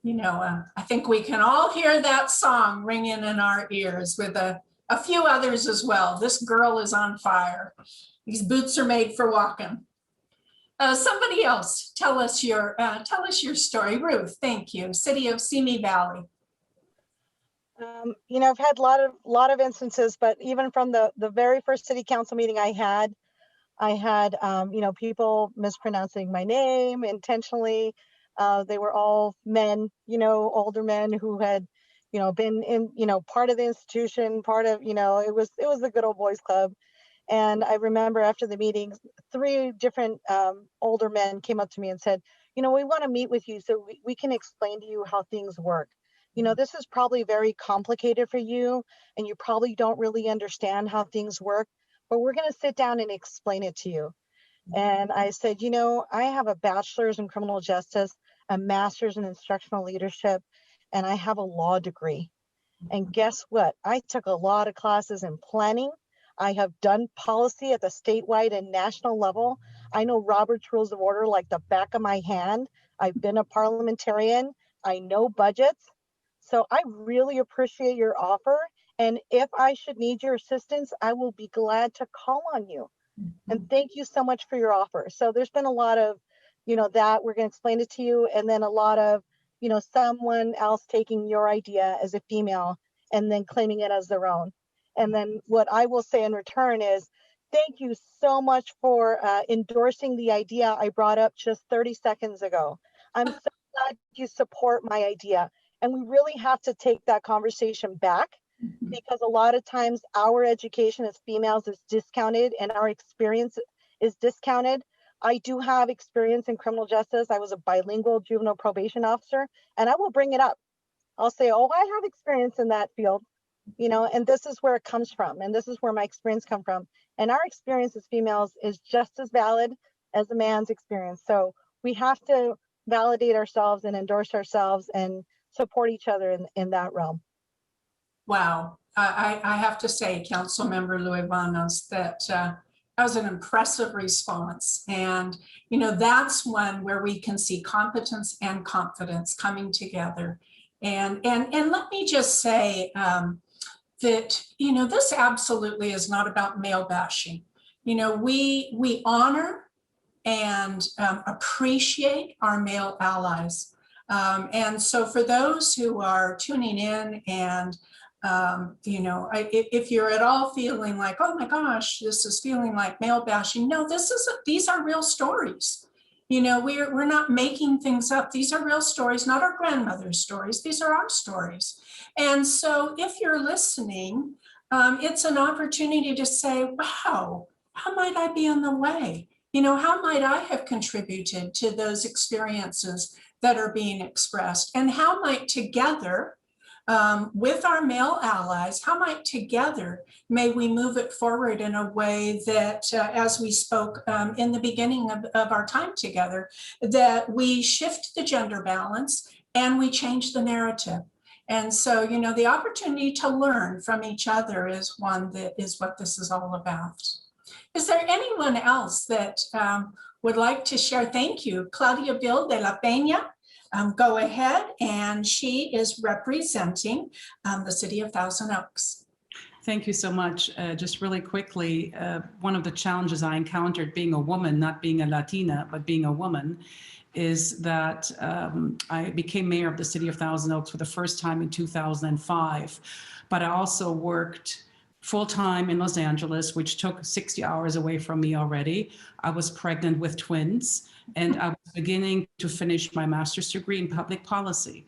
you know, I think we can all hear that song ringing in our ears with a few others as well. This girl is on fire. These boots are made for walking. Somebody else, tell us your story. Ruth, thank you. City of Simi Valley. You know, I've had a lot of instances, but even from the very first city council meeting I had, you know, people mispronouncing my name intentionally. They were all men, you know, older men who had, you know, been in, you know, part of the institution, part of, you know, it was the good old boys club. And I remember after the meeting, 3 different older men came up to me and said, you know, we want to meet with you so we can explain to you how things work. You know, this is probably very complicated for you, and you probably don't really understand how things work, but we're going to sit down and explain it to you. And I said, you know, I have a bachelor's in criminal justice, a master's in instructional leadership, and I have a law degree. And guess what? I took a lot of classes in planning. I have done policy at the statewide and national level. I know Robert's Rules of Order like the back of my hand. I've been a parliamentarian. I know budgets. So I really appreciate your offer. And if I should need your assistance, I will be glad to call on you. And thank you so much for your offer. So there's been a lot of, you know, that we're going to explain it to you. And then a lot of, you know, someone else taking your idea as a female and then claiming it as their own. And then what I will say in return is, thank you so much for endorsing the idea I brought up just 30 seconds ago. I'm so glad you support my idea. And we really have to take that conversation back, because a lot of times our education as females is discounted and our experience is discounted. I do have experience in criminal justice. I was a bilingual juvenile probation officer, and I will bring it up. I'll say, oh, I have experience in that field, you know, and this is where it comes from. And this is where my experience come from. And our experience as females is just as valid as a man's experience. So we have to validate ourselves and endorse ourselves and support each other in that realm. Wow. I have to say, Councilmember Luevanos, that was an impressive response. And, you know, that's one where we can see competence and confidence coming together. And let me just say that, you know, this absolutely is not about male bashing. You know, we honor and appreciate our male allies. And so for those who are tuning in and you know, if you're at all feeling like, oh my gosh, this is feeling like male bashing, no, these are real stories. You know, we're not making things up. These are real stories, not our grandmother's stories. These are our stories. And so if you're listening, it's an opportunity to say, wow, how might I be in the way? You know, how might I have contributed to those experiences that are being expressed? And how might together, with our male allies, how might together may we move it forward in a way that, as we spoke in the beginning of our time together, that we shift the gender balance and we change the narrative. And so, you know, the opportunity to learn from each other is one that is what this is all about. Is there anyone else that would like to share? Thank you, Claudia Bill de la Peña. Go ahead, and she is representing the city of Thousand Oaks. Thank you so much. Just really quickly, one of the challenges I encountered being a woman, not being a Latina, but being a woman, is that I became mayor of the city of Thousand Oaks for the first time in 2005. But I also worked full-time in Los Angeles, which took 60 hours away from me already. I was pregnant with twins, and I was beginning to finish my master's degree in public policy.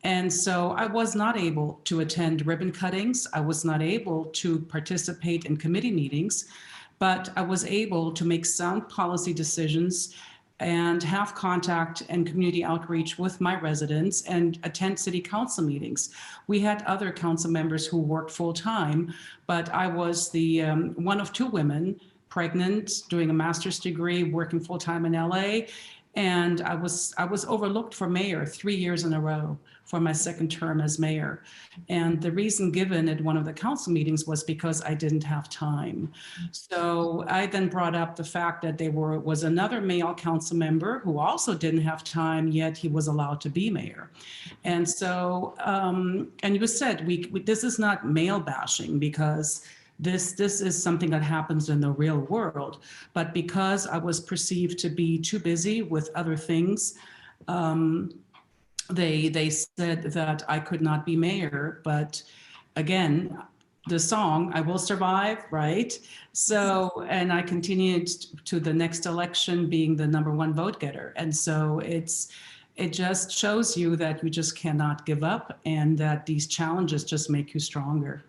And so I was not able to attend ribbon cuttings. I was not able to participate in committee meetings, but I was able to make sound policy decisions and have contact and community outreach with my residents and attend city council meetings. We had other council members who worked full time, but I was the one of two women, pregnant, doing a master's degree, working full time in LA. And I was overlooked for mayor 3 years in a row for my second term as mayor. And the reason given at one of the council meetings was because I didn't have time. So I then brought up the fact that there was another male council member who also didn't have time, yet he was allowed to be mayor. And so, and you said, this is not male bashing, because this is something that happens in the real world. But because I was perceived to be too busy with other things, they said that I could not be mayor. But again, the song, I Will Survive, right? So, and I continued to the next election being the #1 vote getter. And so it just shows you that you just cannot give up, and that these challenges just make you stronger.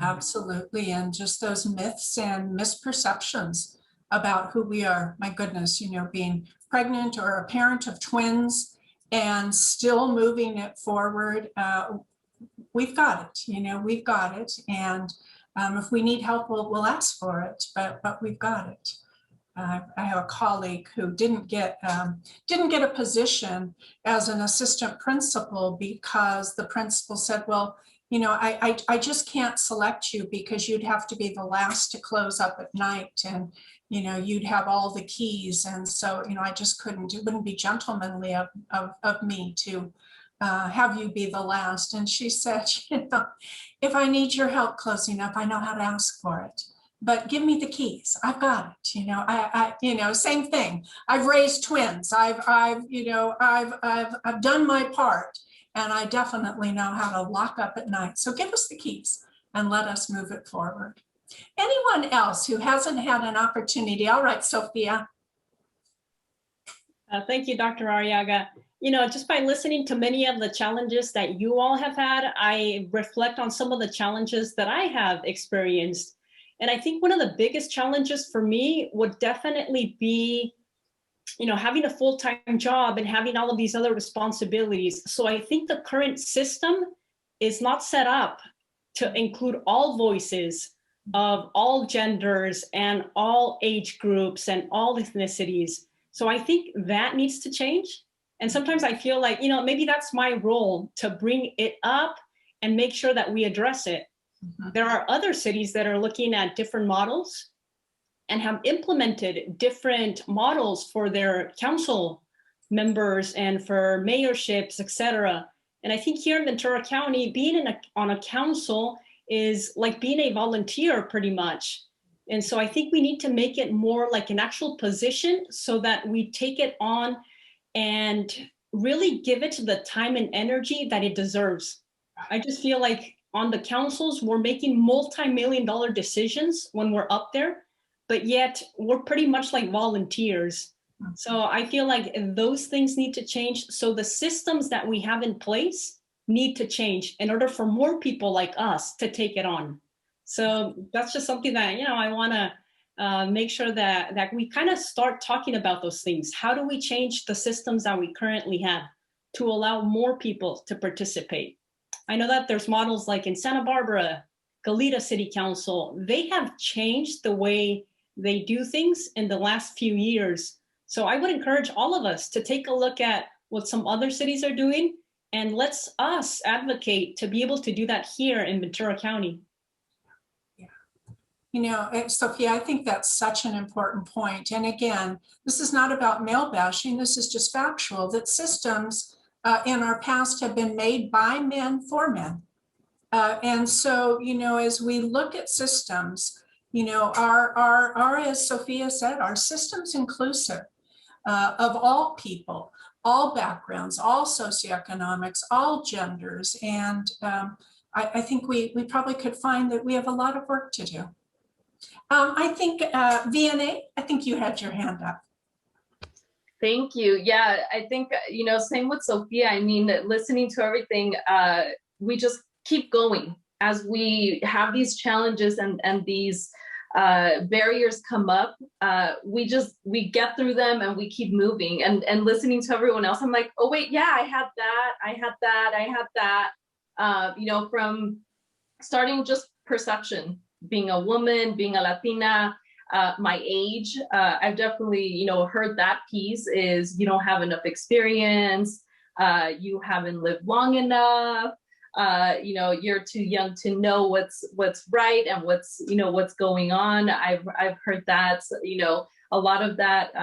Absolutely. And just those myths and misperceptions about who we are. My goodness, you know, being pregnant or a parent of twins and still moving it forward. We've got it, you know, we've got it. And if we need help, we'll ask for it, but we've got it. I have a colleague who didn't get a position as an assistant principal because the principal said, well, you know, I just can't select you because you'd have to be the last to close up at night, and, you know, you'd have all the keys. And so, you know, I just couldn't, it wouldn't be gentlemanly of me to have you be the last. And she said, you know, if I need your help closing up, I know how to ask for it. But give me the keys. I've got it. You know, you know, same thing. I've raised twins. I've done my part, and I definitely know how to lock up at night. So give us the keys and let us move it forward. Anyone else who hasn't had an opportunity? All right, Sophia. Thank you, Dr. Arriaga. just by listening to many of the challenges that you all have had, I reflect on some of the challenges that I have experienced. And I think one of the biggest challenges for me would definitely be, having a full-time job and having all of these other responsibilities. So I think the current system is not set up to include all voices of all genders and all age groups and all ethnicities. So I think that needs to change. And sometimes I feel like, maybe that's my role, to bring it up and make sure that we address it. There are other cities that are looking at different models and have implemented different models for their council members and for mayorships, et cetera. And I think here in Ventura County, being on a council is like being a volunteer pretty much. And so I think we need to make it more like an actual position so that we take it on and really give it the time and energy that it deserves. I just feel like on the councils, we're making multi-million-dollar decisions when we're up there, but yet we're pretty much like volunteers. So I feel like those things need to change. So the systems that we have in place need to change in order for more people like us to take it on. So that's just something that, I want to make sure that we kind of start talking about those things. How do we change the systems that we currently have to allow more people to participate? I know that there's models like in Santa Barbara, Goleta City Council. They have changed the way they do things in the last few years. So I would encourage all of us to take a look at what some other cities are doing, and let's us advocate to be able to do that here in Ventura County. Sophia, I think that's such an important point. And again, this is not about male bashing. This is just factual that systems in our past have been made by men for men. And so, as we look at systems, our, as Sophia said, our system's inclusive of all people, all backgrounds, all socioeconomics, all genders. And I think we probably could find that we have a lot of work to do. I think VNA, I think you had your hand up. Thank you. Yeah, I think, same with Sophia. I mean, listening to everything, we just keep going as we have these challenges and these barriers come up. We get through them and we keep moving, and listening to everyone else. I'm like, oh wait, yeah, I had that. From starting just perception, being a woman, being a Latina, my age, I've definitely, heard that piece is you don't have enough experience, you haven't lived long enough, you're too young to know what's right and what's going on. I've heard that, a lot of that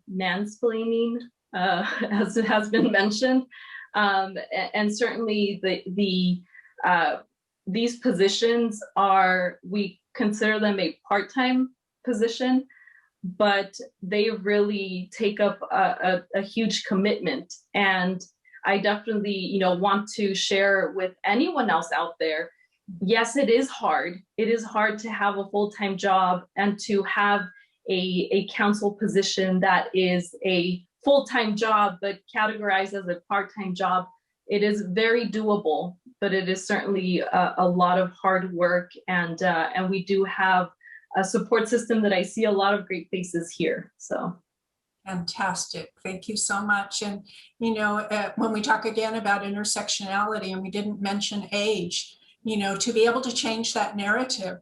mansplaining, as it has been mentioned, and certainly these positions we consider them a part-time position, but they really take up a huge commitment. And I definitely, want to share with anyone else out there, yes, it is hard. It is hard to have a full-time job and to have a council position that is a full-time job, but categorized as a part-time job. It is very doable, but it is certainly a lot of hard work. And we do have a support system that I see a lot of great faces here, so. Fantastic. Thank you so much. And, when we talk again about intersectionality, and we didn't mention age, to be able to change that narrative,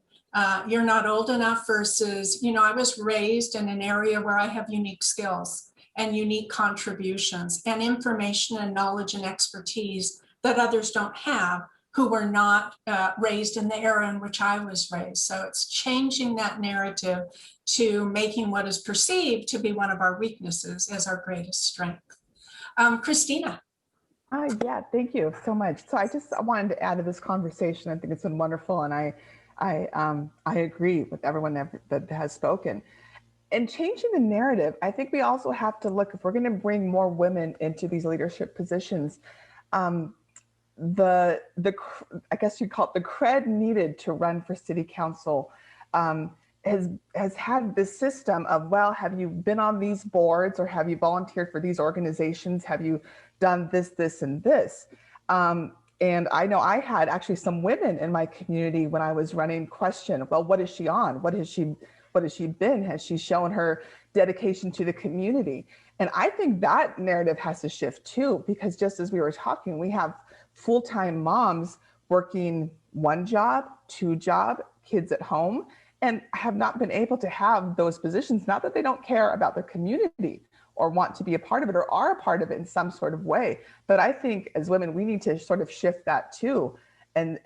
you're not old enough versus, I was raised in an area where I have unique skills and unique contributions and information and knowledge and expertise that others don't have, who were not raised in the era in which I was raised. So it's changing that narrative to making what is perceived to be one of our weaknesses as our greatest strength. Christina. Yeah, thank you so much. So I just wanted to add to this conversation. I think it's been wonderful, and I agree with everyone that has spoken. And changing the narrative, I think we also have to look, if we're going to bring more women into these leadership positions, I guess you call it the cred needed to run for city council has had this system of, well, have you been on these boards, or have you volunteered for these organizations? Have you done this, this, and this. And I know I had actually some women in my community when I was running question, well, what is she on? What has she been? Has she shown her dedication to the community? And I think that narrative has to shift too, because just as we were talking, we have full-time moms working 1 job, 2 job, kids at home, and have not been able to have those positions. Not that they don't care about their community or want to be a part of it or are a part of it in some sort of way. But I think as women, we need to sort of shift that too, and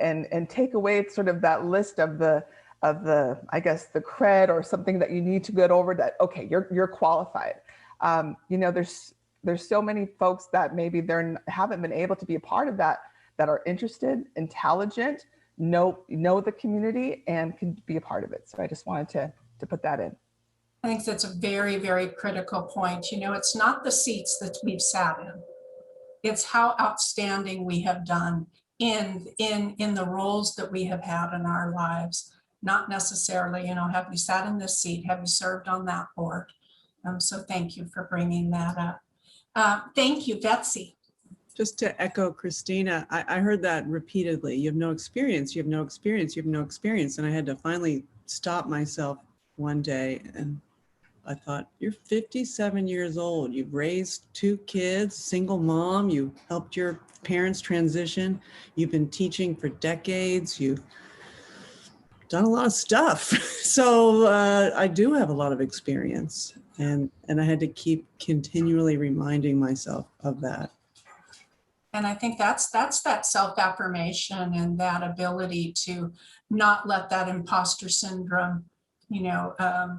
take away sort of that list of the, I guess, the cred or something that you need to get over that, okay, you're qualified. You know, there's so many folks that maybe haven't been able to be a part of that are interested, intelligent, know the community and can be a part of it. So I just wanted to put that in. I think that's a very, very critical point. You know, it's not the seats that we've sat in. It's how outstanding we have done in the roles that we have had in our lives. Not necessarily, you know, have you sat in this seat? Have you served on that board? So thank you for bringing that up. Thank you, Betsy. Just to echo Christina, I heard that repeatedly. You have no experience, you have no experience, you have no experience. And I had to finally stop myself one day and I thought, you're 57 years old. You've raised 2 kids, single mom. You helped your parents transition. You've been teaching for decades. You've done a lot of stuff. So I do have a lot of experience. And I had to keep continually reminding myself of that. And I think that's that self-affirmation and that ability to not let that imposter syndrome, you know,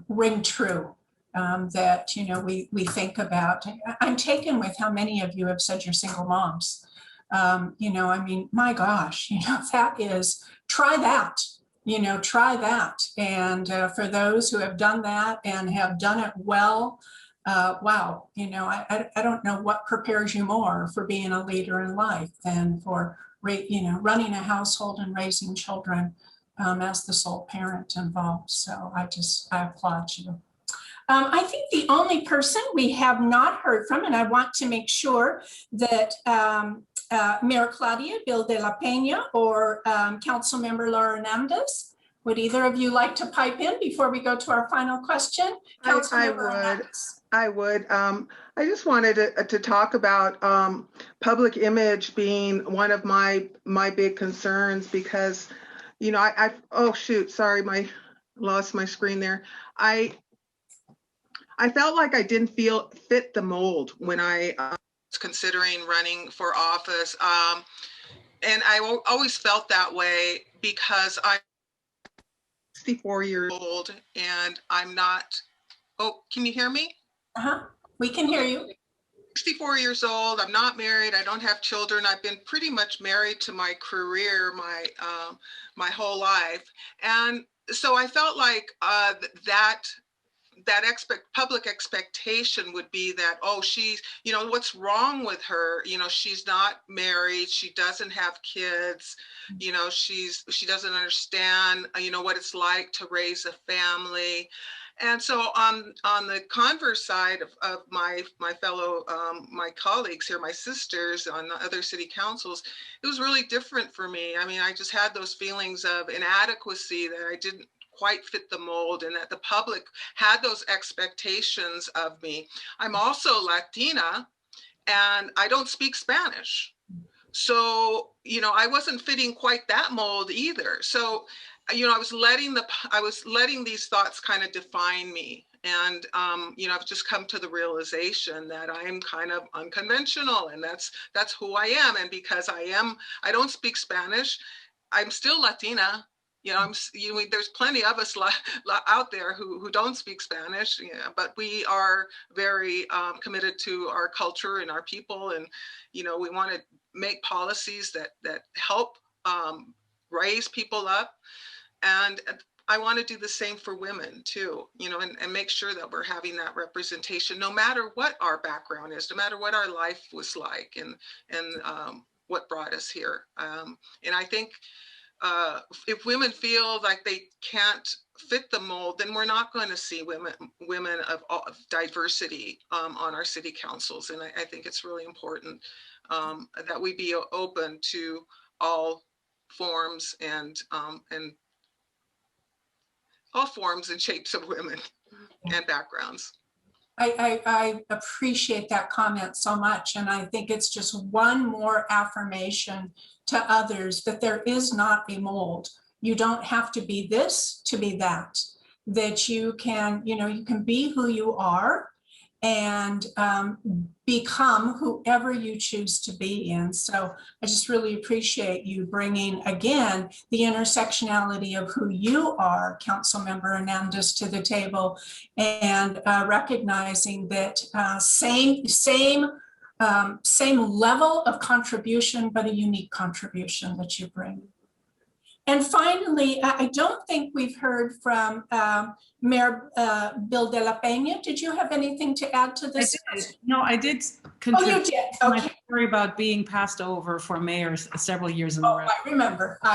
ring true. That, you know, we think about. I'm taken with how many of you have said you're single moms. You know, I mean, my gosh, you know, that is, try that, you know, try that. And for those who have done that and have done it well, wow, you know, I don't know what prepares you more for being a leader in life than for, you know, running a household and raising children as the sole parent involved. So I applaud you. I think the only person we have not heard from, and I want to make sure that Mayor Claudia Bill de la Peña or Councilmember Laura Hernandez, would either of you like to pipe in before we go to our final question? I would. I just wanted to talk about public image being one of my big concerns because, you know, oh shoot, sorry, lost my screen there. I felt like I didn't fit the mold when I was considering running for office. And I always felt that way because I'm 64 years old and I'm not, oh, can you hear me? We can hear you. 64 years old, I'm not married, I don't have children. I've been pretty much married to my career my whole life. And so I felt like that public expectation would be that, oh, she's, you know, what's wrong with her? You know, she's not married, she doesn't have kids, you know, she doesn't understand, you know, what it's like to raise a family. And so on the converse side of my fellow, my colleagues here, my sisters on the other city councils, it was really different for me. I mean, I just had those feelings of inadequacy that I didn't quite fit the mold and that the public had those expectations of me. I'm also Latina and I don't speak Spanish. So, you know, I wasn't fitting quite that mold either. So, you know, I was letting these thoughts kind of define me. And, you know, I've just come to the realization that I am kind of unconventional and that's who I am. And because I don't speak Spanish, I'm still Latina. You know, there's plenty of us out there who don't speak Spanish, yeah, but we are very committed to our culture and our people. And, you know, we want to make policies that help raise people up. And I want to do the same for women too, you know, and make sure that we're having that representation, no matter what our background is, no matter what our life was like and what brought us here. And I think if women feel like they can't fit the mold, then we're not going to see women of diversity on our city councils. And I think it's really important that we be open to all forms and all forms and shapes of women and backgrounds. I appreciate that comment so much. And I think it's just one more affirmation to others that there is not a mold. You don't have to be this to be that, that you can, you can be who you are and become whoever you choose to be. And so I just really appreciate you bringing, again, the intersectionality of who you are, Councilmember Hernandez, to the table, and recognizing that same level of contribution, but a unique contribution that you bring. And finally, I don't think we've heard from Mayor Bill de la Peña. Did you have anything to add to this? No, I did. Oh, you did. Okay. My story about being passed over for mayor several years in a row. I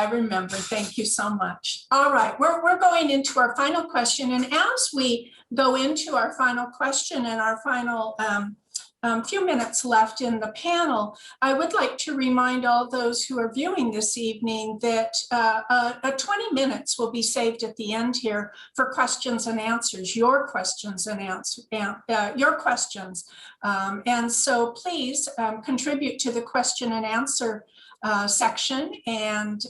remember. Thank you so much. All right, we're going into our final question. And as we go into our final question and our final few minutes left in the panel, I would like to remind all those who are viewing this evening that 20 minutes will be saved at the end here for questions and answers, your questions and and so please contribute to the question and answer section, and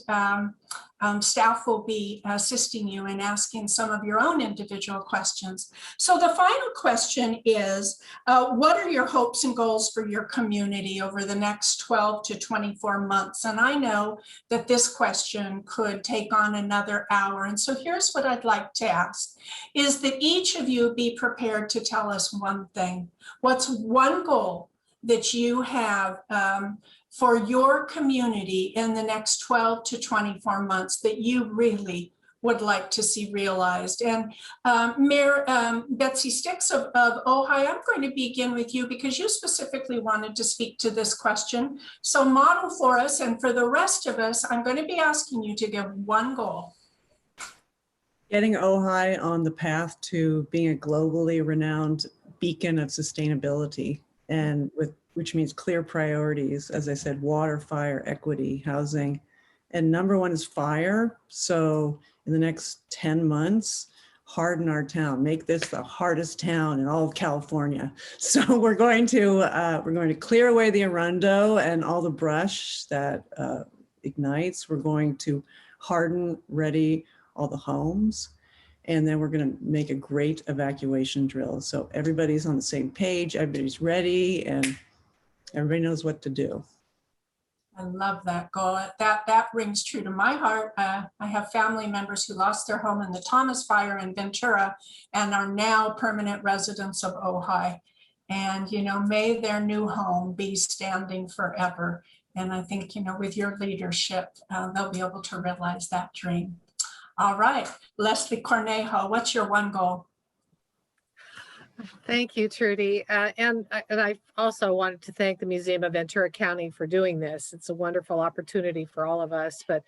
staff will be assisting you in asking some of your own individual questions. So the final question is, what are your hopes and goals for your community over the next 12 to 24 months? And I know that this question could take on another hour. And so here's what I'd like to ask, is that each of you be prepared to tell us one thing. What's one goal that you have for your community in the next 12 to 24 months that you really would like to see realized? And Mayor Betsy Stixx of Ojai, I'm going to begin with you because you specifically wanted to speak to this question. So model for us, and for the rest of us, I'm going to be asking you to give one goal. Getting Ojai on the path to being a globally renowned beacon of sustainability, and which means clear priorities, as I said, water, fire, equity, housing. And number one is fire. So in the next 10 months, harden our town, make this the hardest town in all of California. So we're going to clear away the arundo and all the brush that ignites. We're going to harden, ready all the homes. And then we're going to make a great evacuation drill. So everybody's on the same page, everybody's ready, and everybody knows what to do. I love that goal. That rings true to my heart. I have family members who lost their home in the Thomas fire in Ventura and are now permanent residents of Ojai. And, may their new home be standing forever. And I think, with your leadership, they'll be able to realize that dream. All right, Leslie Cornejo, what's your one goal? Thank you, Trudy. And I also wanted to thank the Museum of Ventura County for doing this. It's a wonderful opportunity for all of us. But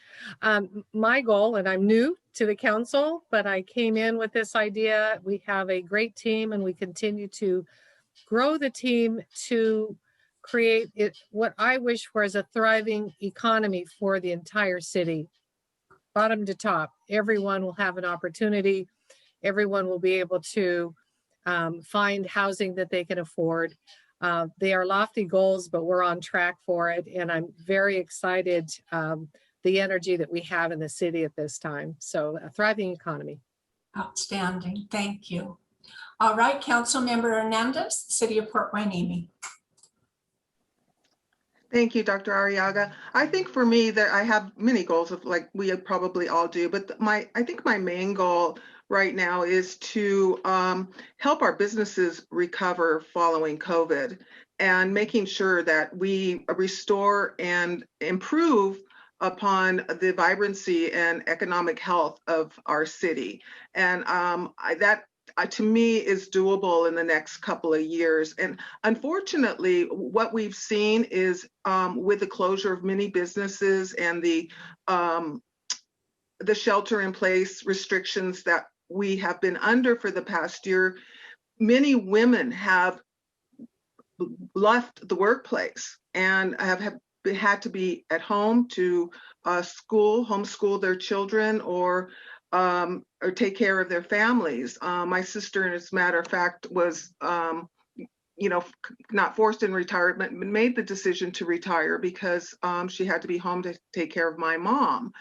my goal, and I'm new to the council, but I came in with this idea. We have a great team and we continue to grow the team to create what I wish for is a thriving economy for the entire city. Bottom to top, everyone will have an opportunity. Everyone will be able to find housing that they can afford. They are lofty goals, but we're on track for it. And I'm very excited the energy that we have in the city at this time. So a thriving economy. Outstanding, thank you. All right, Councilmember Hernandez, City of Port Hueneme. Thank you, Dr. Arriaga. I think for me that I have many goals, of like we probably all do, but I think my main goal right now is to help our businesses recover following COVID and making sure that we restore and improve upon the vibrancy and economic health of our city. And that to me is doable in the next couple of years. And unfortunately, what we've seen is with the closure of many businesses and the the shelter in place restrictions that we have been under for the past year, many women have left the workplace and have had to be at home to homeschool their children, or take care of their families. My sister, as a matter of fact, was not forced in retirement, but made the decision to retire because she had to be home to take care of my mom.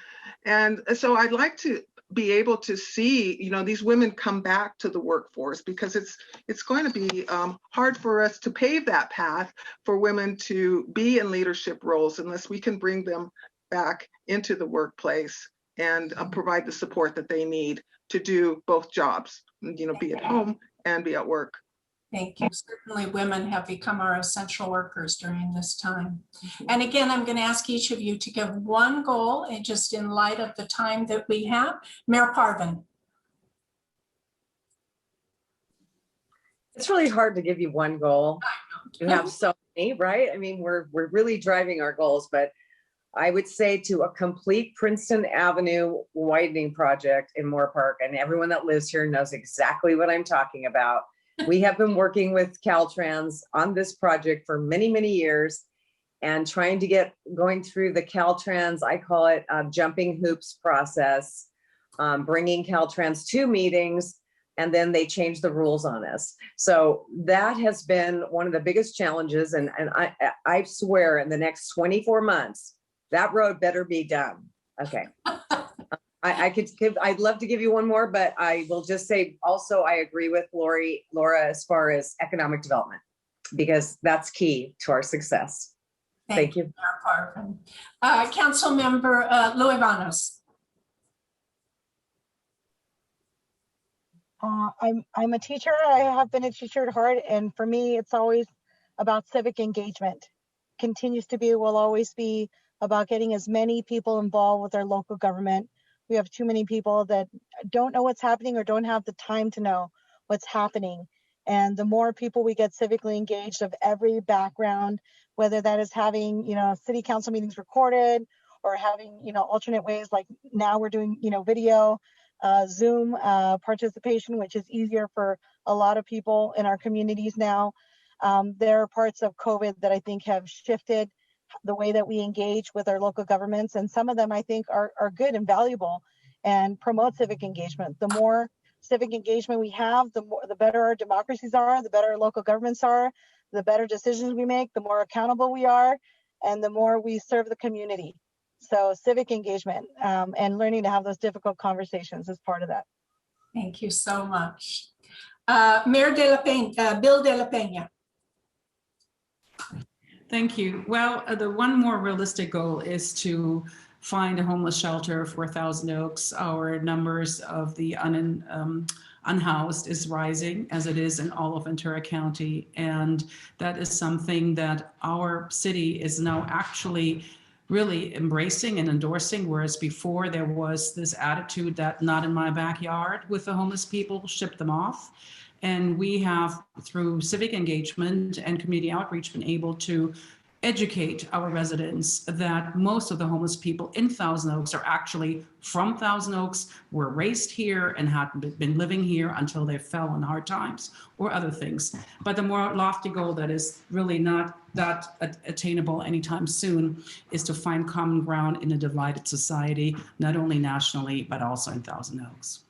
And so I'd like to be able to see, these women come back to the workforce, because it's going to be hard for us to pave that path for women to be in leadership roles unless we can bring them back into the workplace and provide the support that they need to do both jobs, be at home and be at work. Thank you. Certainly women have become our essential workers during this time. And again, I'm going to ask each of you to give one goal, and just in light of the time that we have. Mayor Parvin. It's really hard to give you one goal. You have so many, right? I mean, we're really driving our goals, but I would say to a complete Princeton Avenue widening project in Moore Park, and everyone that lives here knows exactly what I'm talking about. We have been working with Caltrans on this project for many, many years, and trying to get going through the Caltrans, I call it jumping hoops process, bringing Caltrans to meetings, and then they change the rules on us. So that has been one of the biggest challenges. And I swear in the next 24 months, that road better be done. Okay. I'd love to give you one more, but I will just say also, I agree with Laura, as far as economic development, because that's key to our success. Thank you. Mayor Parvin. Councilmember Luevanos. I'm a teacher. I have been a teacher at heart, and for me, it's always about civic engagement. Continues to be, will always be about getting as many people involved with our local government. We have too many people that don't know what's happening or don't have the time to know what's happening. And the more people we get civically engaged of every background, whether that is having, city council meetings recorded, or having, alternate ways, like now we're doing, video, Zoom participation, which is easier for a lot of people in our communities now. There are parts of COVID that I think have shifted the way that we engage with our local governments, and some of them I think are good and valuable and promote civic engagement. The more civic engagement we have, the better our democracies are, the better our local governments are, the better decisions we make, the more accountable we are, and the more we serve the community. So civic engagement and learning to have those difficult conversations is part of that. Thank you so much. Mayor Bill de la Peña. Thank you. Well, the one more realistic goal is to find a homeless shelter for Thousand Oaks. Our numbers of the unhoused is rising, as it is in all of Ventura County. And that is something that our city is now actually really embracing and endorsing, whereas before there was this attitude that not in my backyard with the homeless people, ship them off. And we have, through civic engagement and community outreach, been able to educate our residents that most of the homeless people in Thousand Oaks are actually from Thousand Oaks, were raised here and had been living here until they fell in hard times or other things. But the more lofty goal that is really not that attainable anytime soon is to find common ground in a divided society, not only nationally, but also in Thousand Oaks.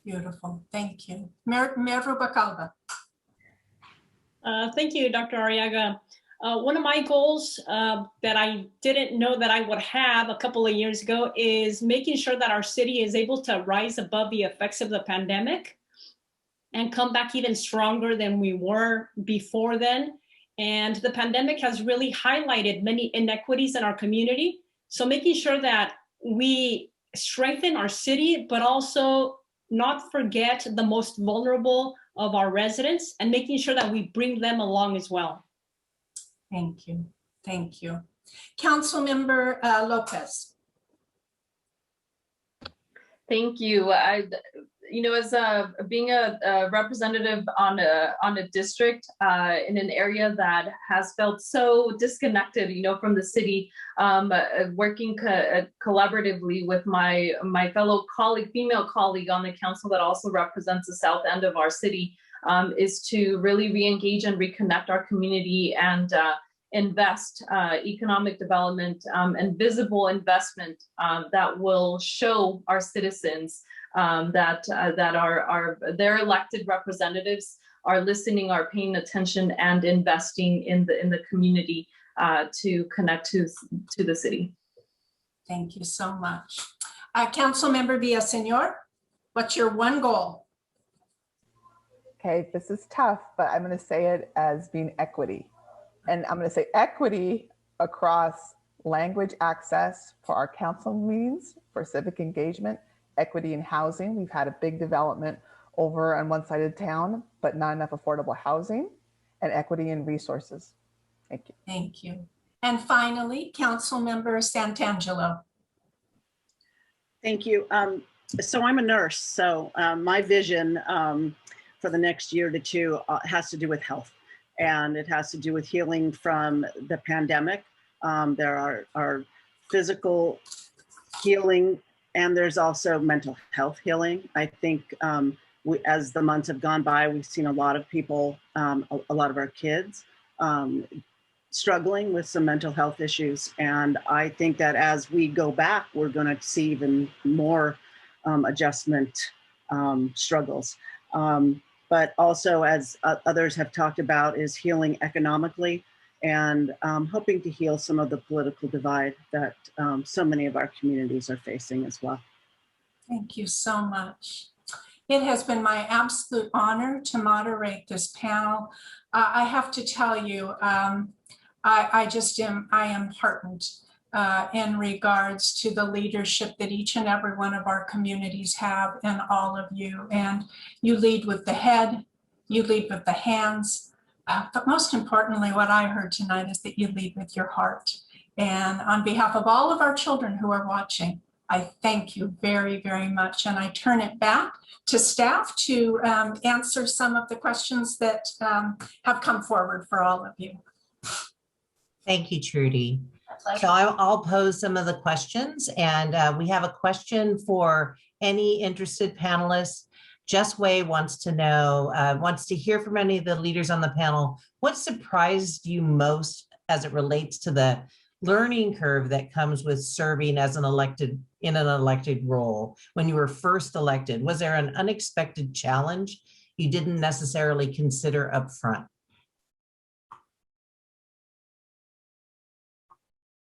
Beautiful, thank you. Mayor Rubalcaba. Thank you, Dr. Arriaga. One of my goals that I didn't know that I would have a couple of years ago is making sure that our city is able to rise above the effects of the pandemic and come back even stronger than we were before then. And the pandemic has really highlighted many inequities in our community. So making sure that we strengthen our city, but also not forget the most vulnerable of our residents, and making sure that we bring them along as well. Thank you. Thank you. Councilmember Lopez. Thank you. as being a representative on a district in an area that has felt so disconnected, from the city, working collaboratively with my fellow colleague, female colleague on the council that also represents the south end of our city, is to really re-engage and reconnect our community and invest economic development and visible investment that will show our citizens that their elected representatives are listening, are paying attention, and investing in the community to connect to the city. Thank you so much. Councilmember Villaseñor, what's your one goal? Okay, this is tough, but I'm going to say it as being equity. And I'm going to say equity across language access for our council meetings, for civic engagement, equity in housing. We've had a big development over on one side of town, but not enough affordable housing, and equity in resources. Thank you. Thank you. And finally, Councilmember Santangelo. Thank you. So I'm a nurse, so my vision for the next year to two has to do with health, and it has to do with healing from the pandemic. There are physical healing, and there's also mental health healing. I think as the months have gone by, we've seen a lot of people, a lot of our kids struggling with some mental health issues. And I think that as we go back, we're going to see even more adjustment struggles. But also, as others have talked about, is healing economically and hoping to heal some of the political divide that so many of our communities are facing as well. Thank you so much. It has been my absolute honor to moderate this panel. I have to tell you, I am heartened in regards to the leadership that each and every one of our communities have, and all of you. And you lead with the head, you lead with the hands, but most importantly, what I heard tonight is that you lead with your heart. And on behalf of all of our children who are watching, I thank you very, very much. And I turn it back to staff to answer some of the questions that have come forward for all of you. Thank you, Trudy. So I'll pose some of the questions, and we have a question for any interested panelists. Just Way wants to know, wants to hear from any of the leaders on the panel. What surprised you most as it relates to the learning curve that comes with serving as an elected role when you were first elected? Was there an unexpected challenge you didn't necessarily consider up front?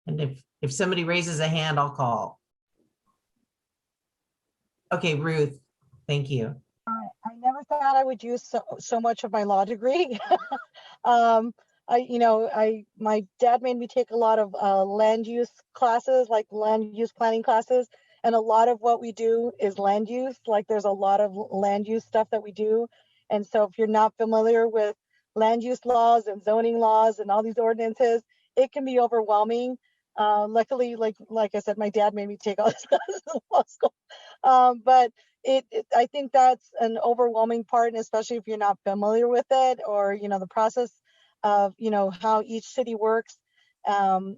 And if somebody raises a hand, I'll call. Okay, Ruth, thank you. I never thought I would use so much of my law degree. My dad made me take a lot of land use classes, like land use planning classes. And a lot of what we do is land use. Like there's a lot of land use stuff that we do. And so if you're not familiar with land use laws and zoning laws and all these ordinances, it can be overwhelming. Luckily, like I said, my dad made me take all this classes in law school. But I think that's an overwhelming part, and especially if you're not familiar with it, or the process of how each city works.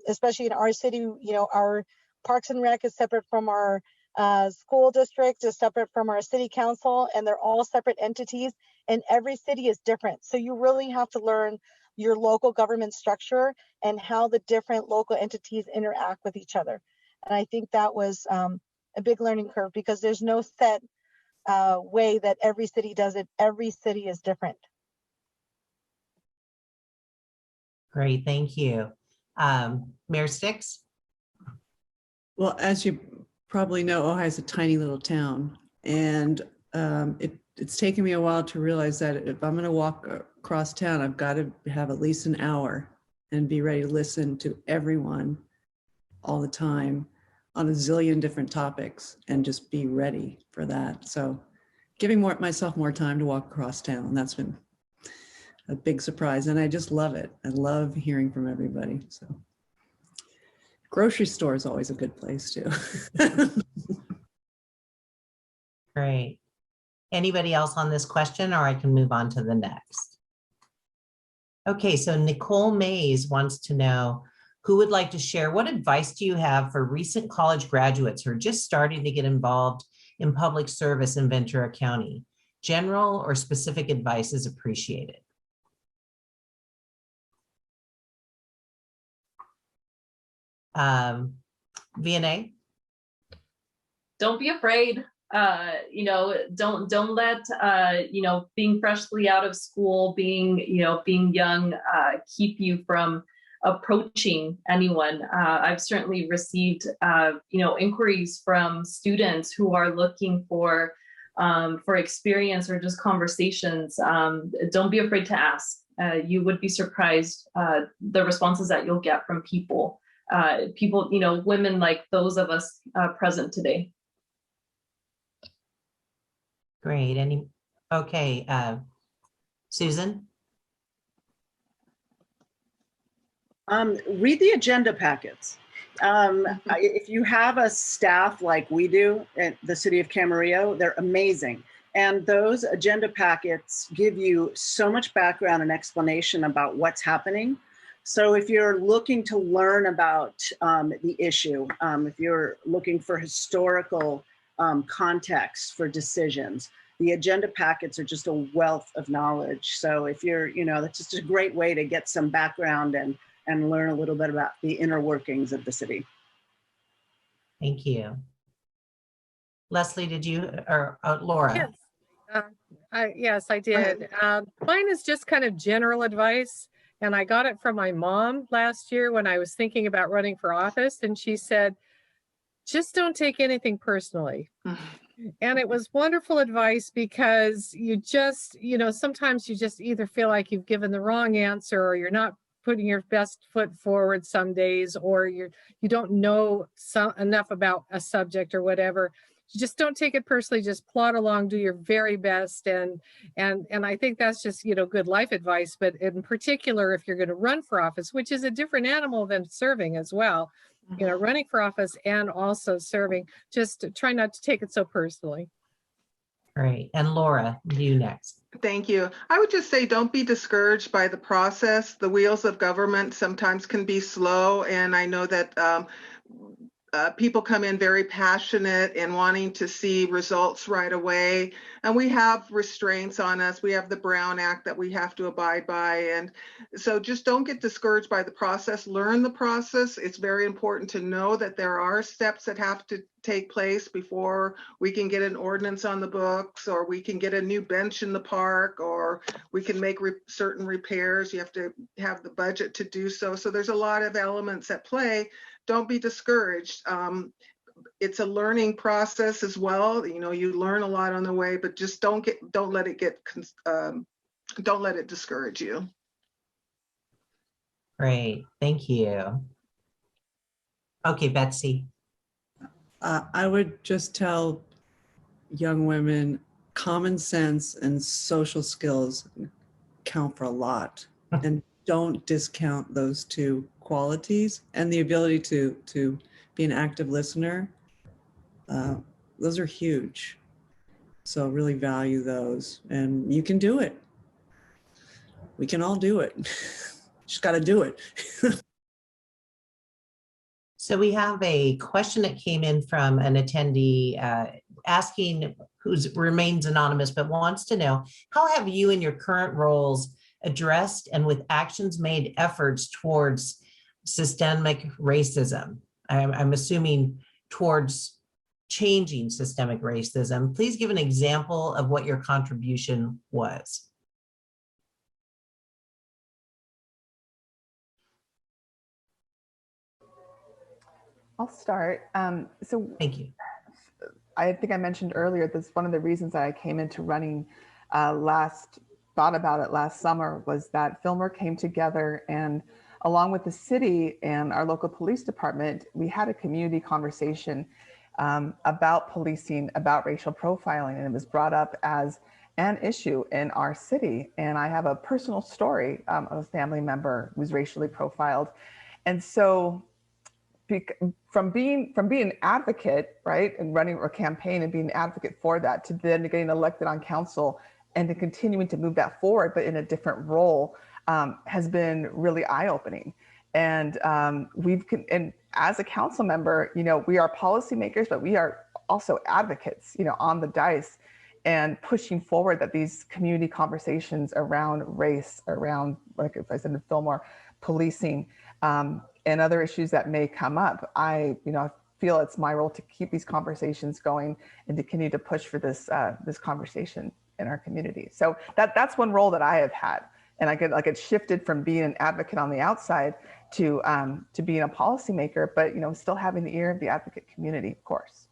Especially in our city, our Parks and Rec is separate from our school district, is separate from our city council, and they're all separate entities, and every city is different. So you really have to learn your local government structure and how the different local entities interact with each other. And I think that was a big learning curve, because there's no set way that every city does it. Every city is different. Great, thank you. Mayor Stixx? Well, as you probably know, Ojai is a tiny little town, and it's taken me a while to realize that if I'm going to walk across town, I've got to have at least an hour and be ready to listen to everyone all the time on a zillion different topics, and just be ready for that. So giving myself more time to walk across town, that's been a big surprise, and I just love it. I love hearing from everybody. So grocery store is always a good place too. Great. Anybody else on this question, or I can move on to the next? Okay, so Nicole Mays wants to know, who would like to share, what advice do you have for recent college graduates who are just starting to get involved in public service in Ventura County? General or specific advice is appreciated. VNA? Don't be afraid. Don't let being freshly out of school, being young, keep you from approaching anyone. I've certainly received inquiries from students who are looking for experience or just conversations. Don't be afraid to ask. You would be surprised the responses that you'll get from people, women like those of us present today. Great. Okay, Susan? Read the agenda packets. If you have a staff like we do at the city of Camarillo, they're amazing. And those agenda packets give you so much background and explanation about what's happening. So if you're looking to learn about the issue, if you're looking for historical context for decisions, the agenda packets are just a wealth of knowledge. So if you're, that's just a great way to get some background and learn a little bit about the inner workings of the city. Thank you. Leslie, did you, or Laura? Yes, yes, I did. Mine is just kind of general advice. And I got it from my mom last year when I was thinking about running for office. And she said, just don't take anything personally. And it was wonderful advice because you just, sometimes you just either feel like you've given the wrong answer or you're not putting your best foot forward some days, or you don't know enough about a subject or whatever. You just don't take it personally, just plod along, do your very best. And I think that's just, good life advice. But in particular, if you're going to run for office, which is a different animal than serving as well, running for office and also serving, just try not to take it so personally. Great. And Laura, you next. Thank you. I would just say, don't be discouraged by the process. The wheels of government sometimes can be slow. And I know that people come in very passionate and wanting to see results right away. And we have restraints on us. We have the Brown Act that we have to abide by. And so just don't get discouraged by the process. Learn the process. It's very important to know that there are steps that have to take place before we can get an ordinance on the books, or we can get a new bench in the park, or we can make certain repairs. You have to have the budget to do so. So there's a lot of elements at play. Don't be discouraged. It's a learning process as well. You learn a lot on the way, but just don't let it discourage you. Great, thank you. Okay, Betsy. I would just tell young women, common sense and social skills count for a lot, and don't discount those two qualities, and the ability to be an active listener. Those are huge. So really value those, and you can do it. We can all do it. Just got to do it. So we have a question that came in from an attendee asking, who remains anonymous, but wants to know, how have you in your current roles addressed and with actions made efforts towards systemic racism? I'm assuming towards changing systemic racism. Please give an example of what your contribution was. I'll start. So thank you. I think I mentioned earlier, that's one of the reasons that I came into running thought about it last summer, was that Fillmore came together, and along with the city and our local police department, we had a community conversation about policing, about racial profiling, and it was brought up as an issue in our city. And I have a personal story of a family member who's racially profiled. And so from being an advocate, right, and running a campaign and being an advocate for that, to then getting elected on council and to continuing to move that forward, but in a different role, has been really eye-opening. And and as a council member, we are policymakers, but we are also advocates, on the dais, and pushing forward that these community conversations around race, around, like if I said in Fillmore, policing, and other issues that may come up. I feel it's my role to keep these conversations going and to continue to push for this conversation in our community. So that's one role that I have had. And I get shifted from being an advocate on the outside to being a policymaker, but still having the ear of the advocate community, of course.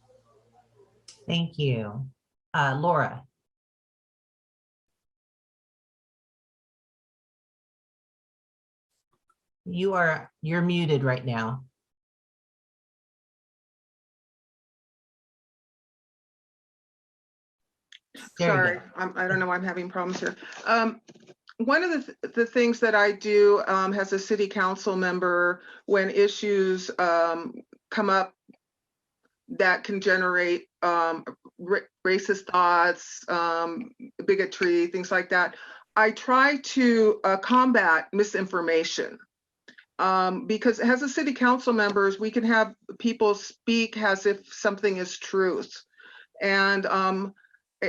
Thank you. Laura. You're muted right now. Sorry, I don't know why I'm having problems here. One of the things that I do as a city council member when issues come up that can generate racist thoughts, bigotry, things like that, I try to combat misinformation. Because as a city council members, we can have people speak as if something is truth. And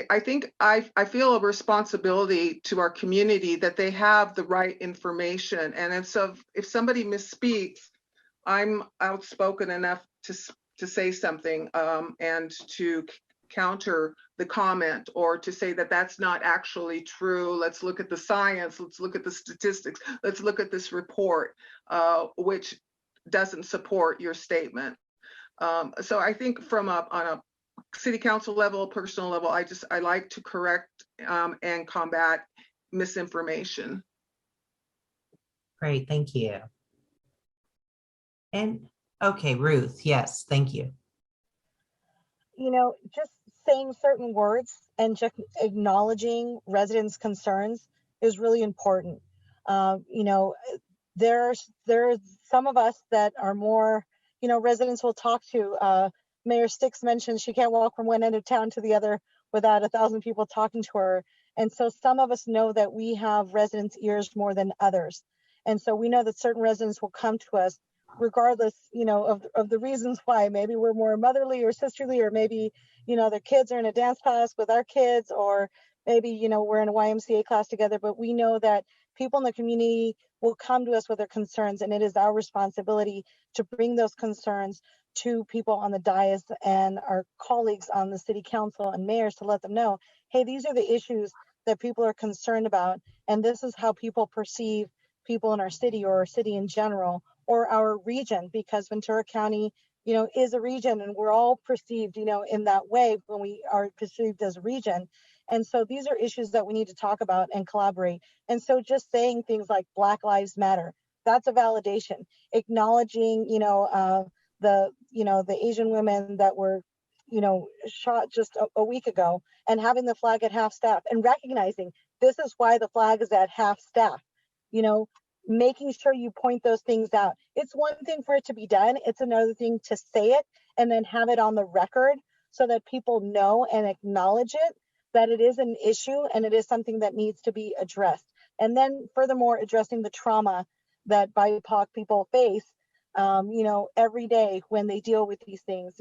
I think I feel a responsibility to our community that they have the right information. And if somebody misspeaks, I'm outspoken enough to say something and to counter the comment, or to say that that's not actually true. Let's look at the science. Let's look at the statistics. Let's look at this report, which doesn't support your statement. So I think on a city council level, personal level, I like to correct and combat misinformation. Great, thank you. And okay, Ruth, yes, thank you. Just saying certain words and just acknowledging residents' concerns is really important. There's some of us that are more, residents will talk to. Mayor Stixx mentioned she can't walk from one end of town to the other without 1,000 people talking to her. And so some of us know that we have residents' ears more than others. And so we know that certain residents will come to us regardless, of the reasons why. Maybe we're more motherly or sisterly, or maybe, their kids are in a dance class with our kids, or maybe, we're in a YMCA class together, but we know that people in the community will come to us with their concerns, and it is our responsibility to bring those concerns to people on the dais and our colleagues on the city council and mayors to let them know, hey, these are the issues that people are concerned about, and this is how people perceive people in our city, or our city in general, or our region, because Ventura County, is a region, and we're all perceived, in that way when we are perceived as a region. And so these are issues that we need to talk about and collaborate. And so just saying things like Black Lives Matter, that's a validation. Acknowledging, the Asian women that were, shot just a week ago, and having the flag at half staff, and recognizing this is why the flag is at half staff, making sure you point those things out. It's one thing for it to be done. It's another thing to say it and then have it on the record so that people know and acknowledge it, that it is an issue and it is something that needs to be addressed. And then furthermore, addressing the trauma that BIPOC people face, every day when they deal with these things.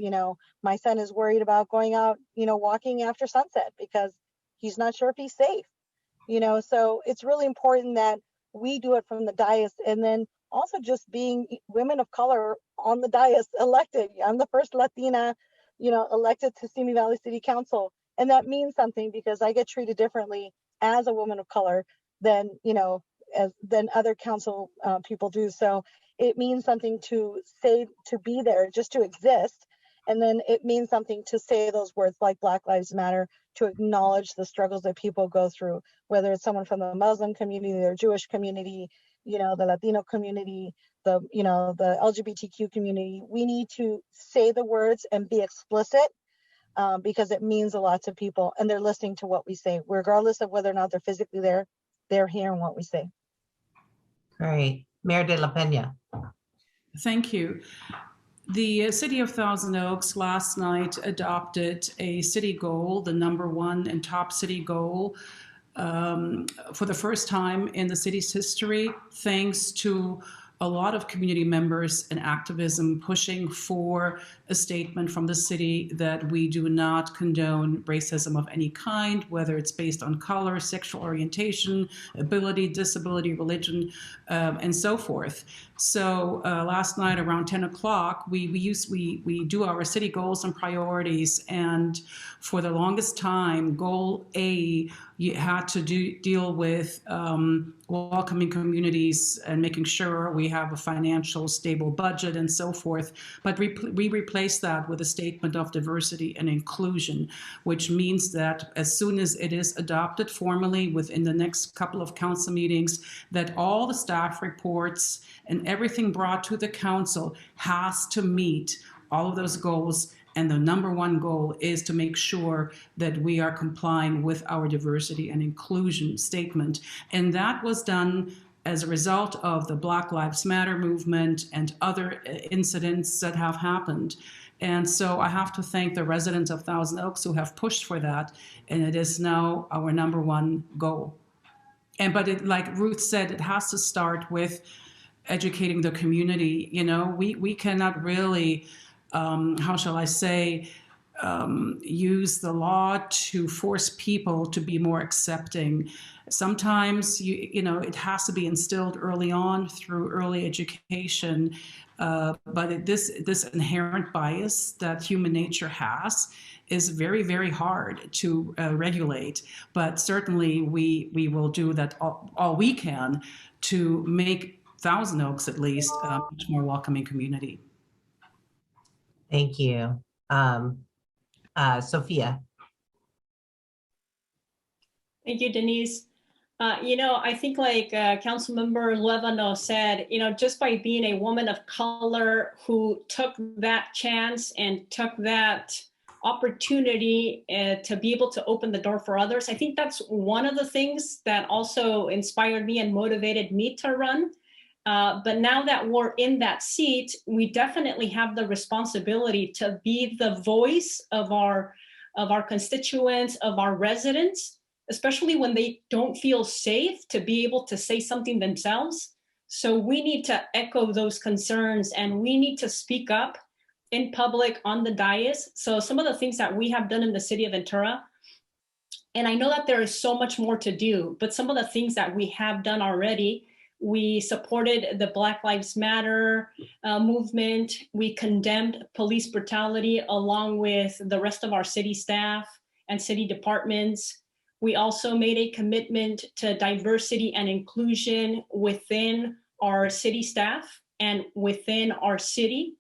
My son is worried about going out, walking after sunset because he's not sure if he's safe. So it's really important that we do it from the dais, and then also just being women of color on the dais elected. I'm the first Latina, elected to Simi Valley City Council. And that means something because I get treated differently as a woman of color than, than other council people do. So it means something to say, to be there, just to exist. And then it means something to say those words like Black Lives Matter, to acknowledge the struggles that people go through, whether it's someone from the Muslim community, or Jewish community, the Latino community, the LGBTQ community. We need to say the words and be explicit because it means a lot to people, and they're listening to what we say, regardless of whether or not they're physically there, they're hearing what we say. Great. Mayor de la Pena. Thank you. The City of Thousand Oaks last night adopted a city goal, the #1 and top city goal, for the first time in the city's history, thanks to a lot of community members and activism pushing for a statement from the city that we do not condone racism of any kind, whether it's based on color, sexual orientation, ability, disability, religion, and so forth. So last night around 10 o'clock, we do our city goals and priorities, and for the longest time, goal A, you had to deal with welcoming communities and making sure we have a financial stable budget and so forth. But we replaced that with a statement of diversity and inclusion, which means that as soon as it is adopted formally within the next couple of council meetings, that all the staff reports and everything brought to the council has to meet all of those goals. And the #1 goal is to make sure that we are complying with our diversity and inclusion statement. And that was done as a result of the Black Lives Matter movement and other incidents that have happened. And so I have to thank the residents of Thousand Oaks who have pushed for that. And it is now our #1 goal. But like Ruth said, it has to start with educating the community. You know, we cannot really, how shall I say, use the law to force people to be more accepting. Sometimes, you know, it has to be instilled early on through early education. But this inherent bias that human nature has is very, very hard to regulate. But certainly we will do that all we can to make Thousand Oaks at least a much more welcoming community. Thank you. Sophia. Thank you, Denise. You know, I think like Councilmember Levano said, you know, just by being a woman of color who took that chance and took that opportunity to be able to open the door for others, I think that's one of the things that also inspired me and motivated me to run. But now that we're in that seat, we definitely have the responsibility to be the voice of our constituents, of our residents, especially when they don't feel safe to be able to say something themselves. So we need to echo those concerns and we need to speak up in public on the dais. So some of the things that we have done in the city of Ventura, and I know that there is so much more to do, but some of the things that we have done already, we supported the Black Lives Matter movement. We condemned police brutality along with the rest of our city staff and city departments. We also made a commitment to diversity and inclusion within our city staff and within our city.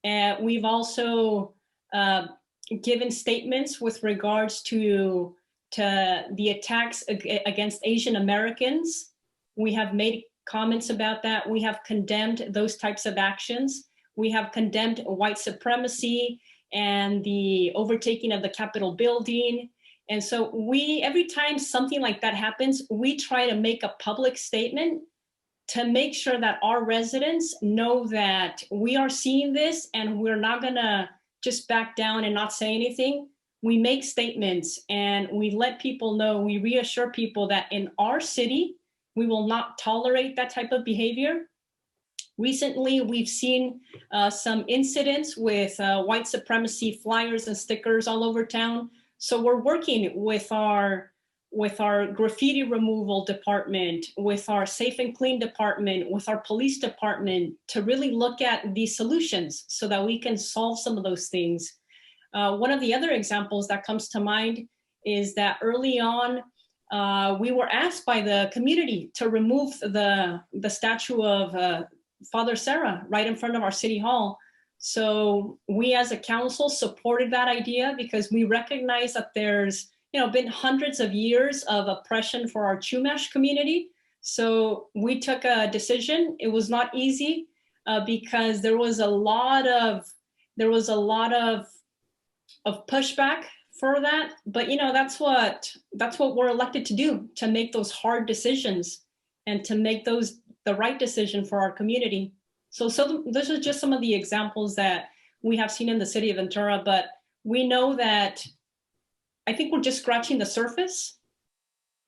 We've also given statements with regards to the attacks against Asian Americans. We have made comments about that. We have condemned those types of actions. We have condemned white supremacy and the overtaking of the Capitol building. And so every time something like that happens, we try to make a public statement to make sure that our residents know that we are seeing this and we're not gonna just back down and not say anything. We make statements and we let people know, we reassure people that in our city, we will not tolerate that type of behavior. Recently, we've seen some incidents with white supremacy flyers and stickers all over town. So we're working with our graffiti removal department, with our safe and clean department, with our police department to really look at these solutions so that we can solve some of those things. One of the other examples that comes to mind is that early on, we were asked by the community to remove the statue of Father Sarah right in front of our city hall. So we as a council supported that idea because we recognize that there's been hundreds of years of oppression for our Chumash community. So we took a decision. It was not easy because there was a lot of pushback for that. But that's what we're elected to do, to make those hard decisions and to make the right decision for our community. So those are just some of the examples that we have seen in the city of Ventura, but we know that I think we're just scratching the surface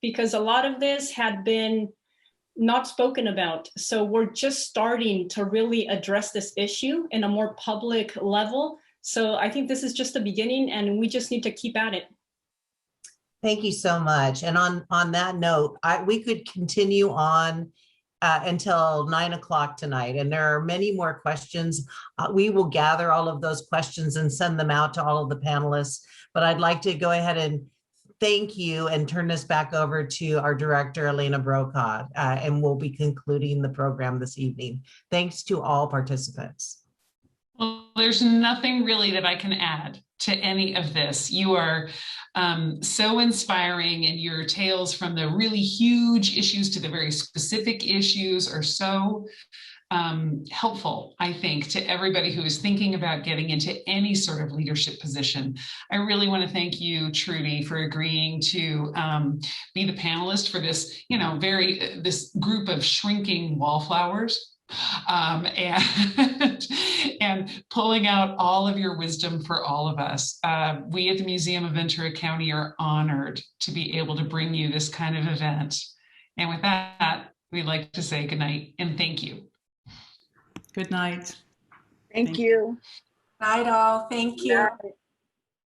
because a lot of this had been not spoken about. So we're just starting to really address this issue in a more public level. So I think this is just the beginning and we just need to keep at it. Thank you so much. And on that note, we could continue on until 9 o'clock tonight. And there are many more questions. We will gather all of those questions and send them out to all of the panelists. But I'd like to go ahead and thank you and turn this back over to our director, Elena Brokaw, and we'll be concluding the program this evening. Thanks to all participants. Well, there's nothing really that I can add to any of this. You are so inspiring, and your tales from the really huge issues to the very specific issues are so helpful, I think, to everybody who is thinking about getting into any sort of leadership position. I really want to thank you, Trudy, for agreeing to be the panelist for this, this group of shrinking wallflowers. And pulling out all of your wisdom for all of us. We at the Museum of Ventura County are honored to be able to bring you this kind of event. And with that, we'd like to say good night and thank you. Good night. Thank you. Night all. Thank you. Night.